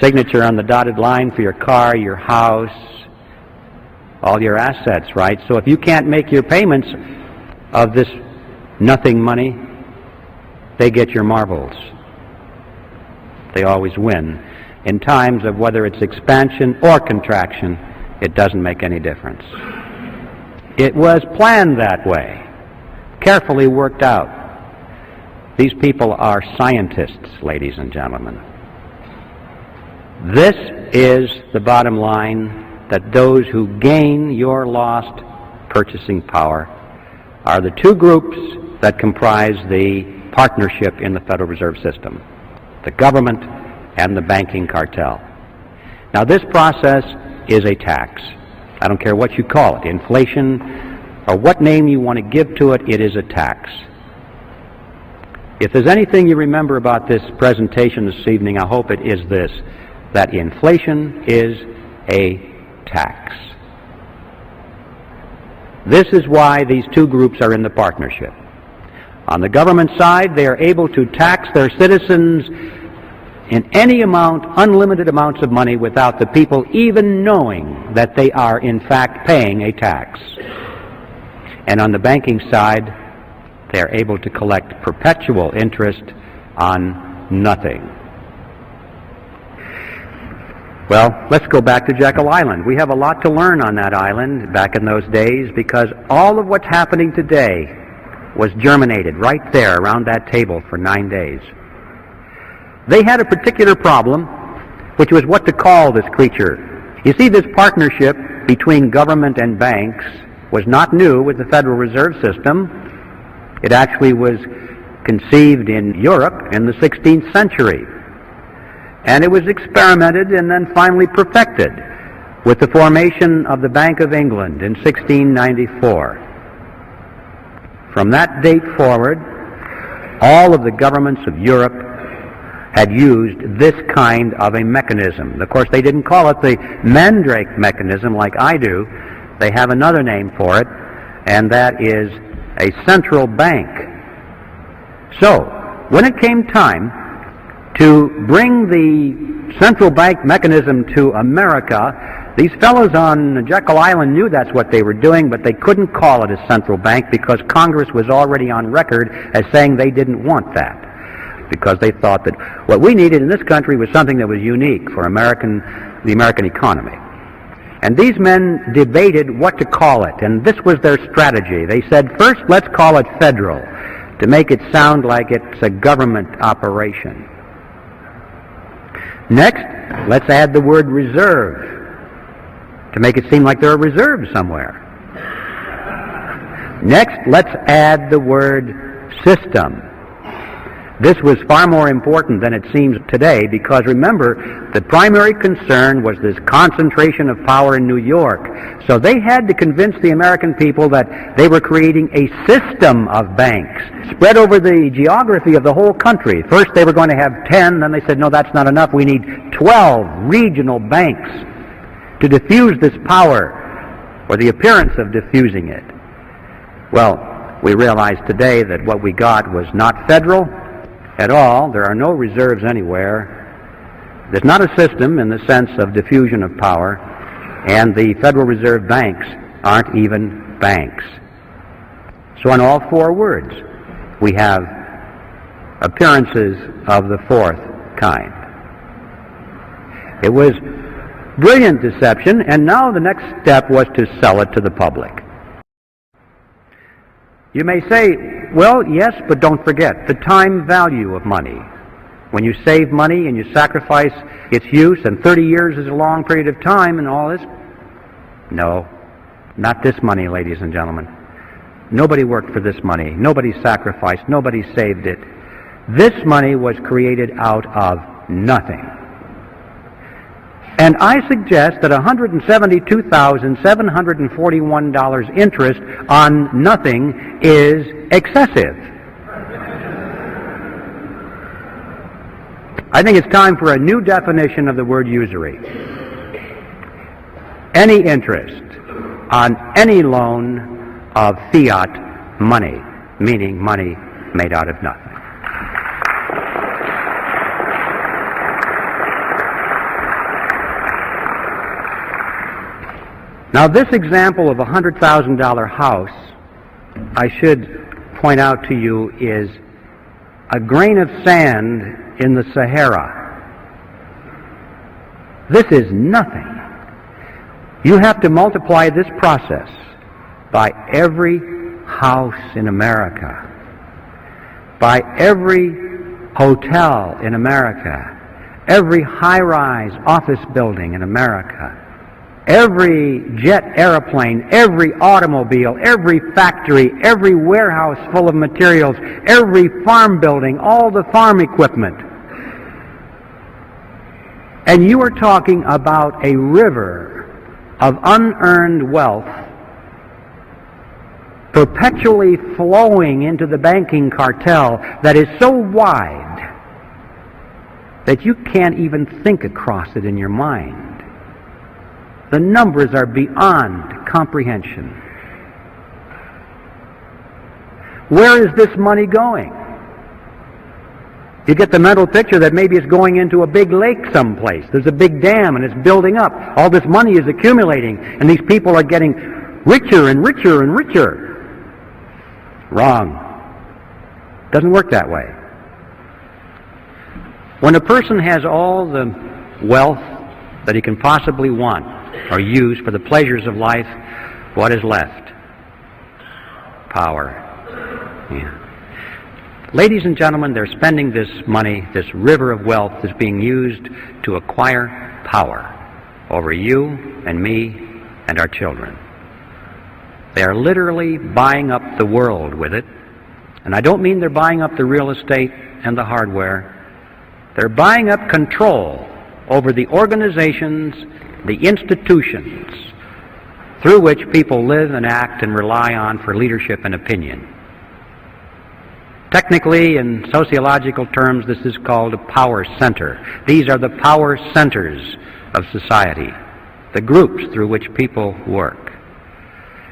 Signature on the dotted line for your car, your house, all your assets, right? So if you can't make your payments of this nothing money, they get your marbles. They always win. In times of whether it's expansion or contraction, it doesn't make any difference. It was planned that way, carefully worked out. These people are scientists, ladies and gentlemen. This is the bottom line, that those who gain your lost purchasing power are the two groups that comprise the partnership in the Federal Reserve System, the government and the banking cartel. Now, this process is a tax. I don't care what you call it, inflation, or what name you want to give to it, it is a tax. If there's anything you remember about this presentation this evening, I hope it is this, that inflation is a tax. This is why these two groups are in the partnership. On the government side, they are able to tax their citizens in any amount, unlimited amounts of money, without the people even knowing that they are in fact paying a tax. And on the banking side, they are able to collect perpetual interest on nothing. Well, let's go back to Jekyll Island. We have a lot to learn on that island back in those days, because all of what's happening today was germinated right there around that table for 9 days. They had a particular problem, which was what to call this creature. You see, this partnership between government and banks was not new with the Federal Reserve System. It actually was conceived in Europe in the 16th century. And it was experimented and then finally perfected with the formation of the Bank of England in 1694. From that date forward, all of the governments of Europe had used this kind of a mechanism. Of course, they didn't call it the Mandrake mechanism like I do. They have another name for it, and that is a central bank. So, when it came time to bring the central bank mechanism to America, these fellows on Jekyll Island knew that's what they were doing, but they couldn't call it a central bank because Congress was already on record as saying they didn't want that, because they thought that what we needed in this country was something that was unique for the American economy. And these men debated what to call it, and this was their strategy. They said, first, let's call it federal, to make it sound like it's a government operation. Next, let's add the word reserve, to make it seem like there are reserves somewhere. Next, let's add the word system. This was far more important than it seems today, because remember, the primary concern was this concentration of power in New York. So they had to convince the American people that they were creating a system of banks spread over the geography of the whole country. First they were going to have 10, then they said, no, that's not enough. We need 12 regional banks to diffuse this power, or the appearance of diffusing it. Well, we realize today that what we got was not federal at all. There are no reserves anywhere. There's not a system in the sense of diffusion of power, and the Federal Reserve banks aren't even banks. So in all four words, we have appearances of the fourth kind. It was brilliant deception, and now the next step was to sell it to the public. You may say, well, yes, but don't forget the time value of money. When you save money and you sacrifice its use, and 30 years is a long period of time and all this. No, not this money, ladies and gentlemen. Nobody worked for this money. Nobody sacrificed. Nobody saved it. This money was created out of nothing. And I suggest that $172,741 interest on nothing is excessive. I think it's time for a new definition of the word usury. Any interest on any loan of fiat money, meaning money made out of nothing. Now, this example of a $100,000 house, I should point out to you, is a grain of sand in the Sahara. This is nothing. You have to multiply this process by every house in America, by every hotel in America, every high-rise office building in America, every jet airplane, every automobile, every factory, every warehouse full of materials, every farm building, all the farm equipment. And you are talking about a river of unearned wealth perpetually flowing into the banking cartel that is so wide that you can't even think across it in your mind. The numbers are beyond comprehension. Where is this money going? You get the mental picture that maybe it's going into a big lake someplace. There's a big dam and it's building up. All this money is accumulating and these people are getting richer and richer and richer. Wrong. Doesn't work that way. When a person has all the wealth that he can possibly want or use for the pleasures of life, what is left? Power. Yeah. Ladies and gentlemen, they're spending this money, this river of wealth is being used to acquire power over you and me and our children. They are literally buying up the world with it. And I don't mean they're buying up the real estate and the hardware. They're buying up control over the organizations, the institutions through which people live and act and rely on for leadership and opinion. Technically, in sociological terms, this is called a power center. These are the power centers of society, the groups through which people work.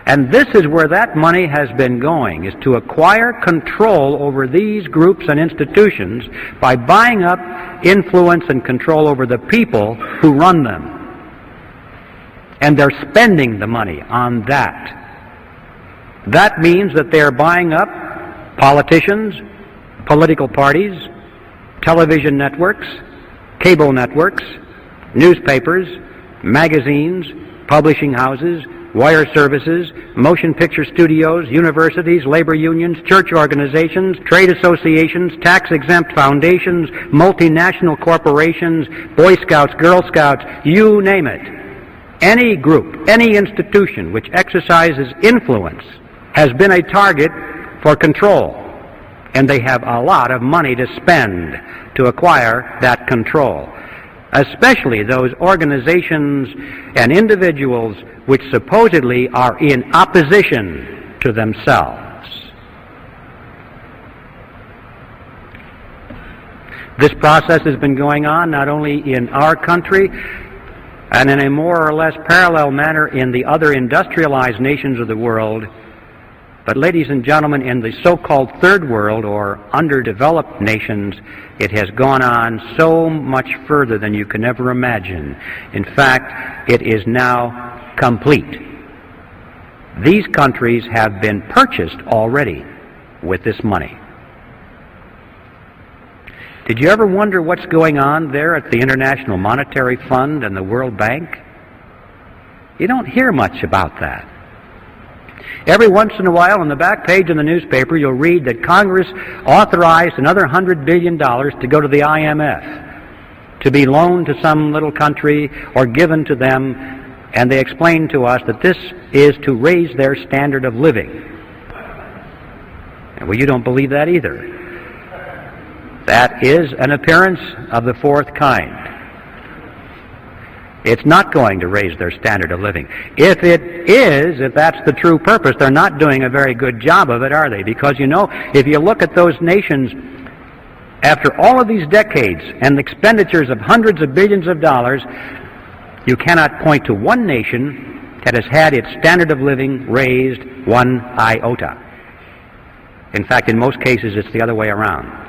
And this is where that money has been going, is to acquire control over these groups and institutions by buying up influence and control over the people who run them. And they're spending the money on that. That means that they're buying up politicians, political parties, television networks, cable networks, newspapers, magazines, publishing houses, wire services, motion picture studios, universities, labor unions, church organizations, trade associations, tax-exempt foundations, multinational corporations, Boy Scouts, Girl Scouts, you name it. Any group, any institution which exercises influence has been a target for control, and they have a lot of money to spend to acquire that control, especially those organizations and individuals which supposedly are in opposition to themselves. This process has been going on not only in our country and in a more or less parallel manner in the other industrialized nations of the world, but ladies and gentlemen, in the so-called third world or underdeveloped nations, it has gone on so much further than you can ever imagine. In fact, it is now complete. These countries have been purchased already with this money. Did you ever wonder what's going on there at the International Monetary Fund and the World Bank? You don't hear much about that. Every once in a while, on the back page of the newspaper, you'll read that Congress authorized another $100 billion to go to the IMF, to be loaned to some little country or given to them, and they explain to us that this is to raise their standard of living. Well, you don't believe that either. That is an appearance of the fourth kind. It's not going to raise their standard of living. If it is, if that's the true purpose, they're not doing a very good job of it, are they? Because, you know, if you look at those nations, after all of these decades and the expenditures of hundreds of billions of dollars, you cannot point to one nation that has had its standard of living raised one iota. In fact, in most cases, it's the other way around.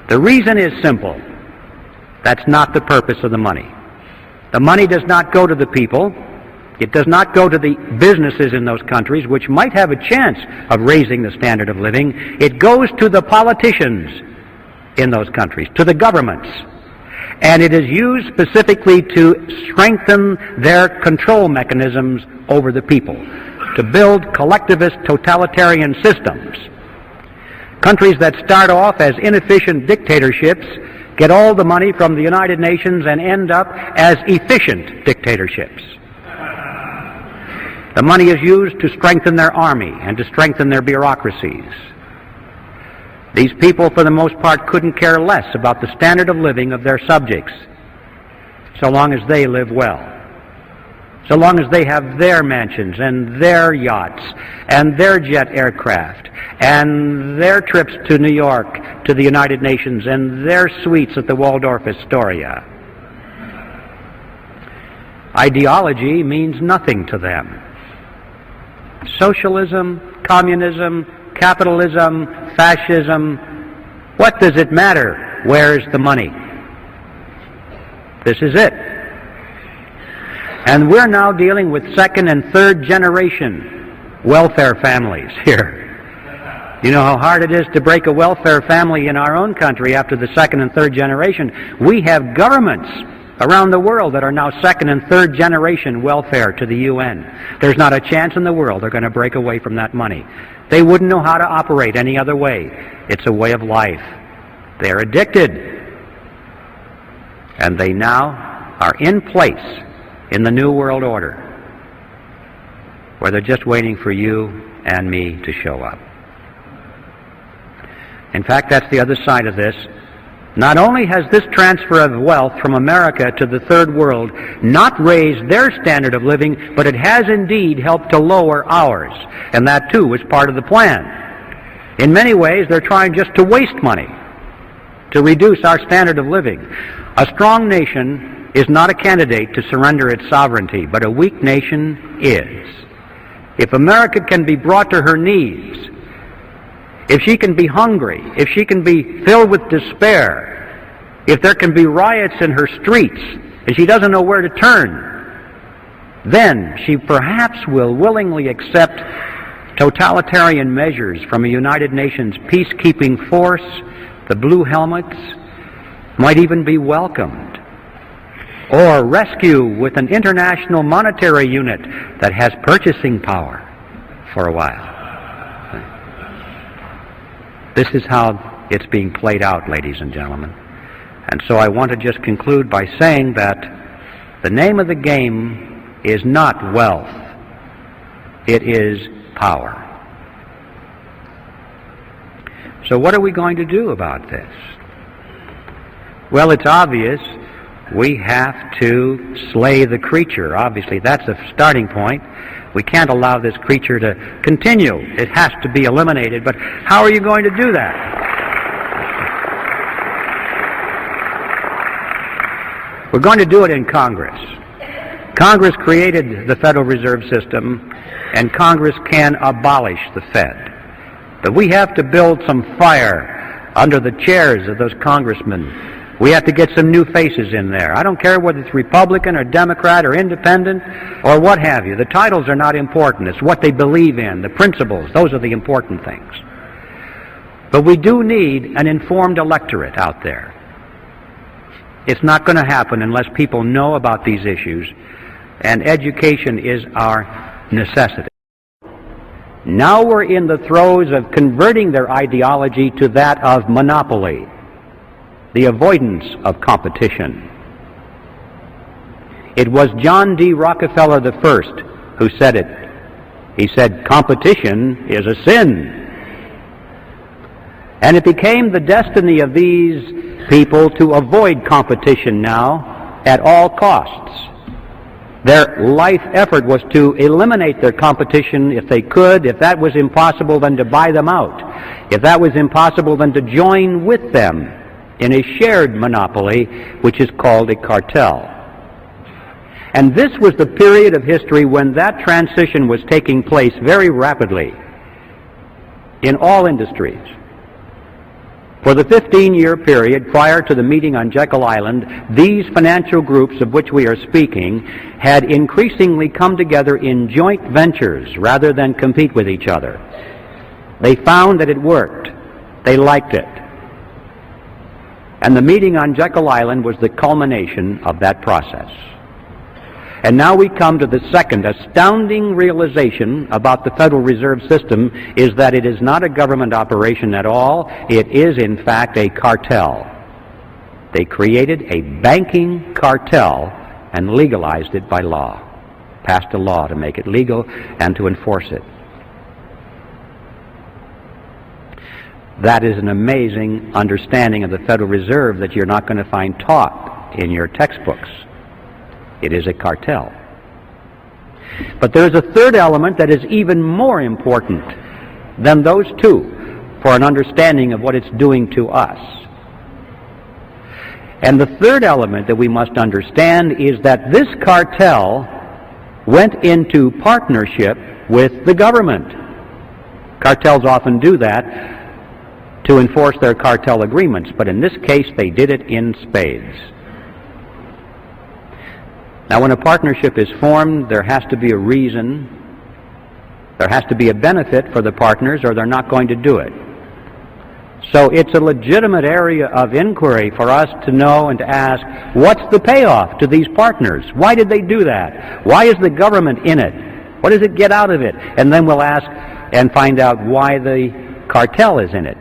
The reason is simple. That's not the purpose of the money. The money does not go to the people. It does not go to the businesses in those countries, which might have a chance of raising the standard of living. It goes to the politicians in those countries, to the governments. And it is used specifically to strengthen their control mechanisms over the people, to build collectivist totalitarian systems. Countries that start off as inefficient dictatorships get all the money from the United Nations and end up as efficient dictatorships. The money is used to strengthen their army and to strengthen their bureaucracies. These people, for the most part, couldn't care less about the standard of living of their subjects, so long as they live well, so long as they have their mansions and their yachts and their jet aircraft and their trips to New York, to the United Nations, and their suites at the Waldorf Astoria. Ideology means nothing to them. Socialism, communism, capitalism, fascism, what does it matter? Where's the money? This is it. And we're now dealing with second and third generation welfare families here. You know how hard it is to break a welfare family in our own country after the second and third generation. We have governments around the world that are now second and third generation welfare to the UN. There's not a chance in the world they're going to break away from that money. They wouldn't know how to operate any other way. It's a way of life. They're addicted. And they now are in place in the New World Order, where they're just waiting for you and me to show up. In fact, that's the other side of this. Not only has this transfer of wealth from America to the Third World not raised their standard of living, but it has indeed helped to lower ours. And that, too, was part of the plan. In many ways, they're trying just to waste money, to reduce our standard of living. A strong nation is not a candidate to surrender its sovereignty, but a weak nation is. If America can be brought to her knees, if she can be hungry, if she can be filled with despair, if there can be riots in her streets, and she doesn't know where to turn, then she perhaps will willingly accept totalitarian measures from a United Nations peacekeeping force. The Blue Helmets might even be welcomed. Or rescue with an international monetary unit that has purchasing power for a while. This is how it's being played out, ladies and gentlemen. And so I want to just conclude by saying that the name of the game is not wealth. It is power. So what are we going to do about this? Well, it's obvious. We have to slay the creature. Obviously, that's a starting point. We can't allow this creature to continue. It has to be eliminated. But how are you going to do that? We're going to do it in Congress. Congress created the Federal Reserve System, and Congress can abolish the Fed. But we have to build some fire under the chairs of those congressmen. We have to get some new faces in there. I don't care whether it's Republican or Democrat or Independent or what have you. The titles are not important. It's what they believe in, the principles. Those are the important things. But we do need an informed electorate out there. It's not going to happen unless people know about these issues, and education is our necessity. Now we're in the throes of converting their ideology to that of monopoly, the avoidance of competition. It was John D. Rockefeller I who said it. He said, "Competition is a sin." And it became the destiny of these people to avoid competition now at all costs. Their life effort was to eliminate their competition if they could. If that was impossible, then to buy them out. If that was impossible, then to join with them in a shared monopoly, which is called a cartel. And this was the period of history when that transition was taking place very rapidly in all industries. For the 15-year period prior to the meeting on Jekyll Island, these financial groups of which we are speaking had increasingly come together in joint ventures rather than compete with each other. They found that it worked. They liked it. And the meeting on Jekyll Island was the culmination of that process. And now we come to the second astounding realization about the Federal Reserve System, is that it is not a government operation at all. It is, in fact, a cartel. They created a banking cartel and legalized it by law, passed a law to make it legal and to enforce it. That is an amazing understanding of the Federal Reserve that you're not going to find taught in your textbooks. It is a cartel. But there's a third element that is even more important than those two for an understanding of what it's doing to us. And the third element that we must understand is that this cartel went into partnership with the government. Cartels often do that to enforce their cartel agreements, but in this case they did it in spades. Now, when a partnership is formed, there has to be a reason, there has to be a benefit for the partners, or they're not going to do it. So it's a legitimate area of inquiry for us to know and to ask, what's the payoff to these partners? Why did they do that? Why is the government in it? What does it get out of it? And then we'll ask and find out why the cartel is in it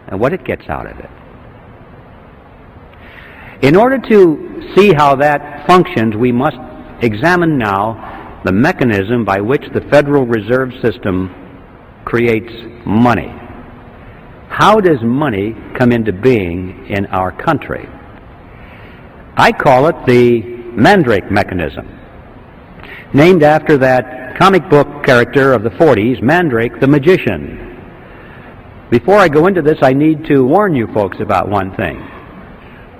and what it gets out of it. In order to see how that functions, we must examine now the mechanism by which the Federal Reserve System creates money. How does money come into being in our country? I call it the Mandrake mechanism, named after that comic book character of the 40s, Mandrake the magician. Before I go into this, I need to warn you folks about one thing.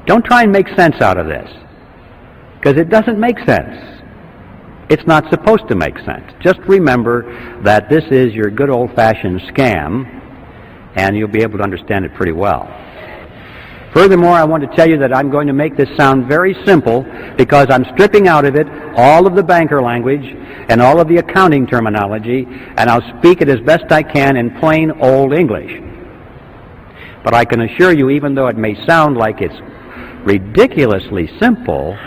Don't try and make sense out of this, because it doesn't make sense. It's not supposed to make sense. Just remember that this is your good old-fashioned scam, and you'll be able to understand it pretty well. Furthermore, I want to tell you that I'm going to make this sound very simple, because I'm stripping out of it all of the banker language and all of the accounting terminology, and I'll speak it as best I can in plain old English. But I can assure you, even though it may sound like it's ridiculously simple,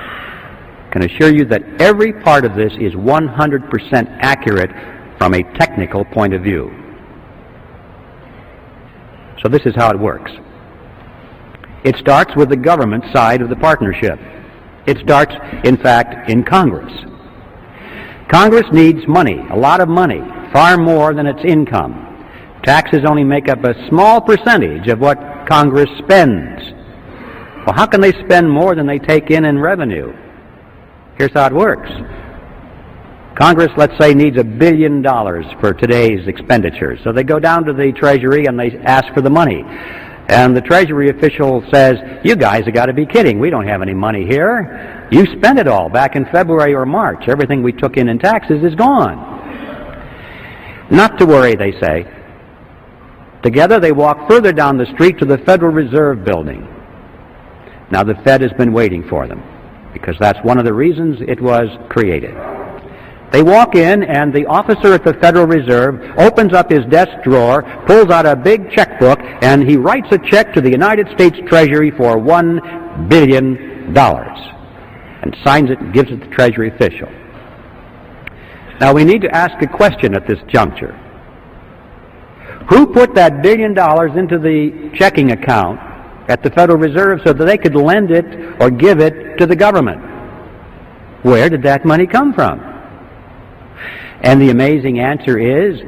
can assure you that every part of this is 100% accurate from a technical point of view. So this is how it works. It starts with the government side of the partnership. It starts, in fact, in Congress. Congress needs money, a lot of money, far more than its income. Taxes only make up a small percentage of what Congress spends. Well, how can they spend more than they take in revenue? Here's how it works. Congress, let's say, needs $1 billion for today's expenditures. So they go down to the Treasury and they ask for the money. And the Treasury official says, you guys have got to be kidding. We don't have any money here. You spent it all back in February or March. Everything we took in taxes is gone. Not to worry, they say. Together they walk further down the street to the Federal Reserve Building. Now the Fed has been waiting for them, because that's one of the reasons it was created. They walk in, and the officer at the Federal Reserve opens up his desk drawer, pulls out a big checkbook, and he writes a check to the United States Treasury for $1 billion, and signs it and gives it to the Treasury official. Now we need to ask a question at this juncture. Who put that $1 billion into the checking account at the Federal Reserve so that they could lend it or give it to the government? Where did that money come from? And the amazing answer is,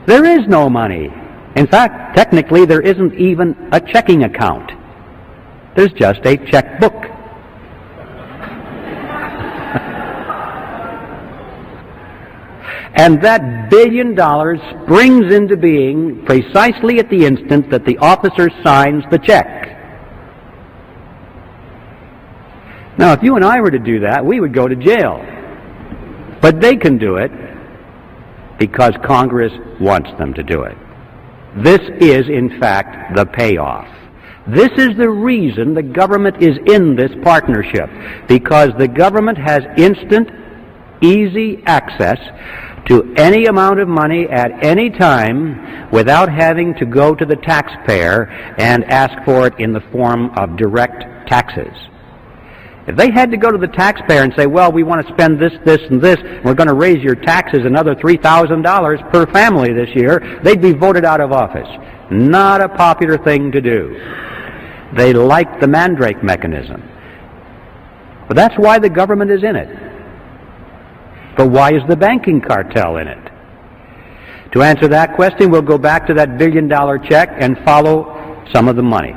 there is no money. In fact, technically, there isn't even a checking account. There's just a checkbook. And that $1 billion springs into being precisely at the instant that the officer signs the check. Now, if you and I were to do that, we would go to jail. But they can do it because Congress wants them to do it. This is, in fact, the payoff. This is the reason the government is in this partnership, because the government has instant, easy access to any amount of money at any time without having to go to the taxpayer and ask for it in the form of direct taxes. If they had to go to the taxpayer and say, well, we want to spend this, this, and this, and we're going to raise your taxes another $3,000 per family this year, they'd be voted out of office. Not a popular thing to do. They like the mandrake mechanism. But that's why the government is in it. But why is the banking cartel in it? To answer that question, we'll go back to that billion-dollar check and follow some of the money.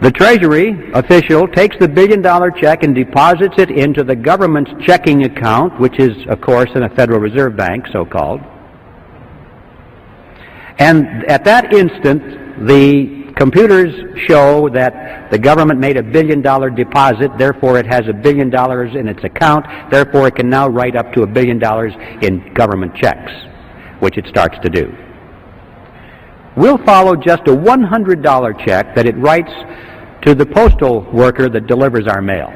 The Treasury official takes the billion-dollar check and deposits it into the government's checking account, which is, of course, in a Federal Reserve Bank, so-called. And at that instant, the computers show that the government made a billion-dollar deposit, therefore it has $1 billion in its account, therefore it can now write up to $1 billion in government checks, which it starts to do. We'll follow just a $100 check that it writes to the postal worker that delivers our mail.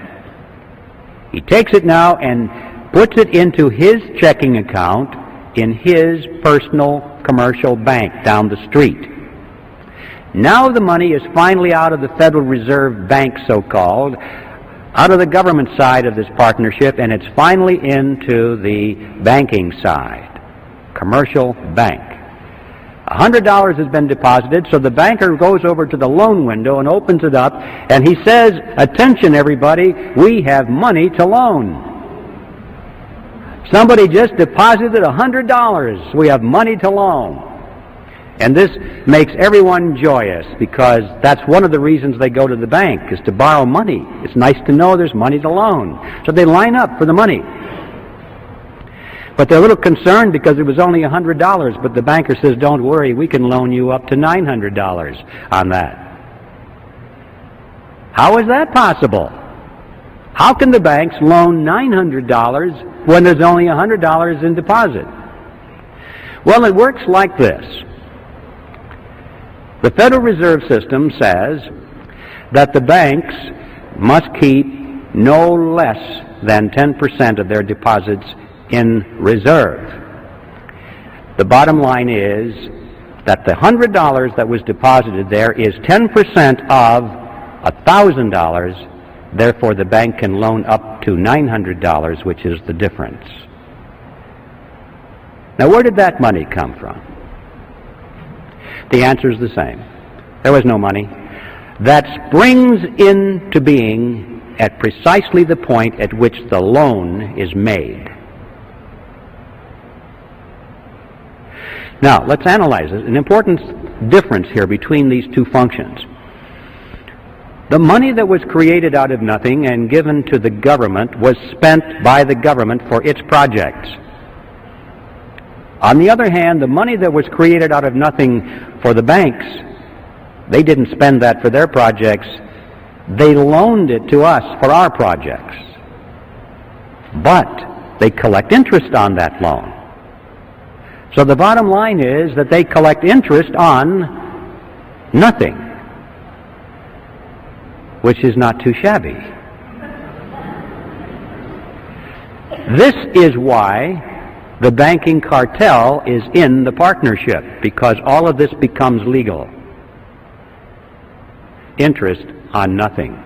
He takes it now and puts it into his checking account in his personal commercial bank down the street. Now the money is finally out of the Federal Reserve Bank, so-called, out of the government side of this partnership, and it's finally into the banking side, commercial bank. $100 has been deposited, so the banker goes over to the loan window and opens it up, and he says, attention everybody, we have money to loan. Somebody just deposited $100. We have money to loan. And this makes everyone joyous, because that's one of the reasons they go to the bank, is to borrow money. It's nice to know there's money to loan. So they line up for the money. But they're a little concerned because it was only $100, but the banker says, don't worry, we can loan you up to $900 on that. How is that possible? How can the banks loan $900 when there's only $100 in deposit? Well, it works like this. The Federal Reserve System says that the banks must keep no less than 10% of their deposits in reserve. The bottom line is that the $100 that was deposited there is 10% of $1,000, therefore the bank can loan up to $900, which is the difference. Now, where did that money come from? The answer is the same. There was no money. That springs into being at precisely the point at which the loan is made. Now, let's analyze it. An important difference here between these two functions. The money that was created out of nothing and given to the government was spent by the government for its projects. On the other hand, the money that was created out of nothing for the banks, they didn't spend that for their projects. They loaned it to us for our projects. But they collect interest on that loan. So the bottom line is that they collect interest on nothing, which is not too shabby. This is why the banking cartel is in the partnership, because all of this becomes legal. Interest on nothing.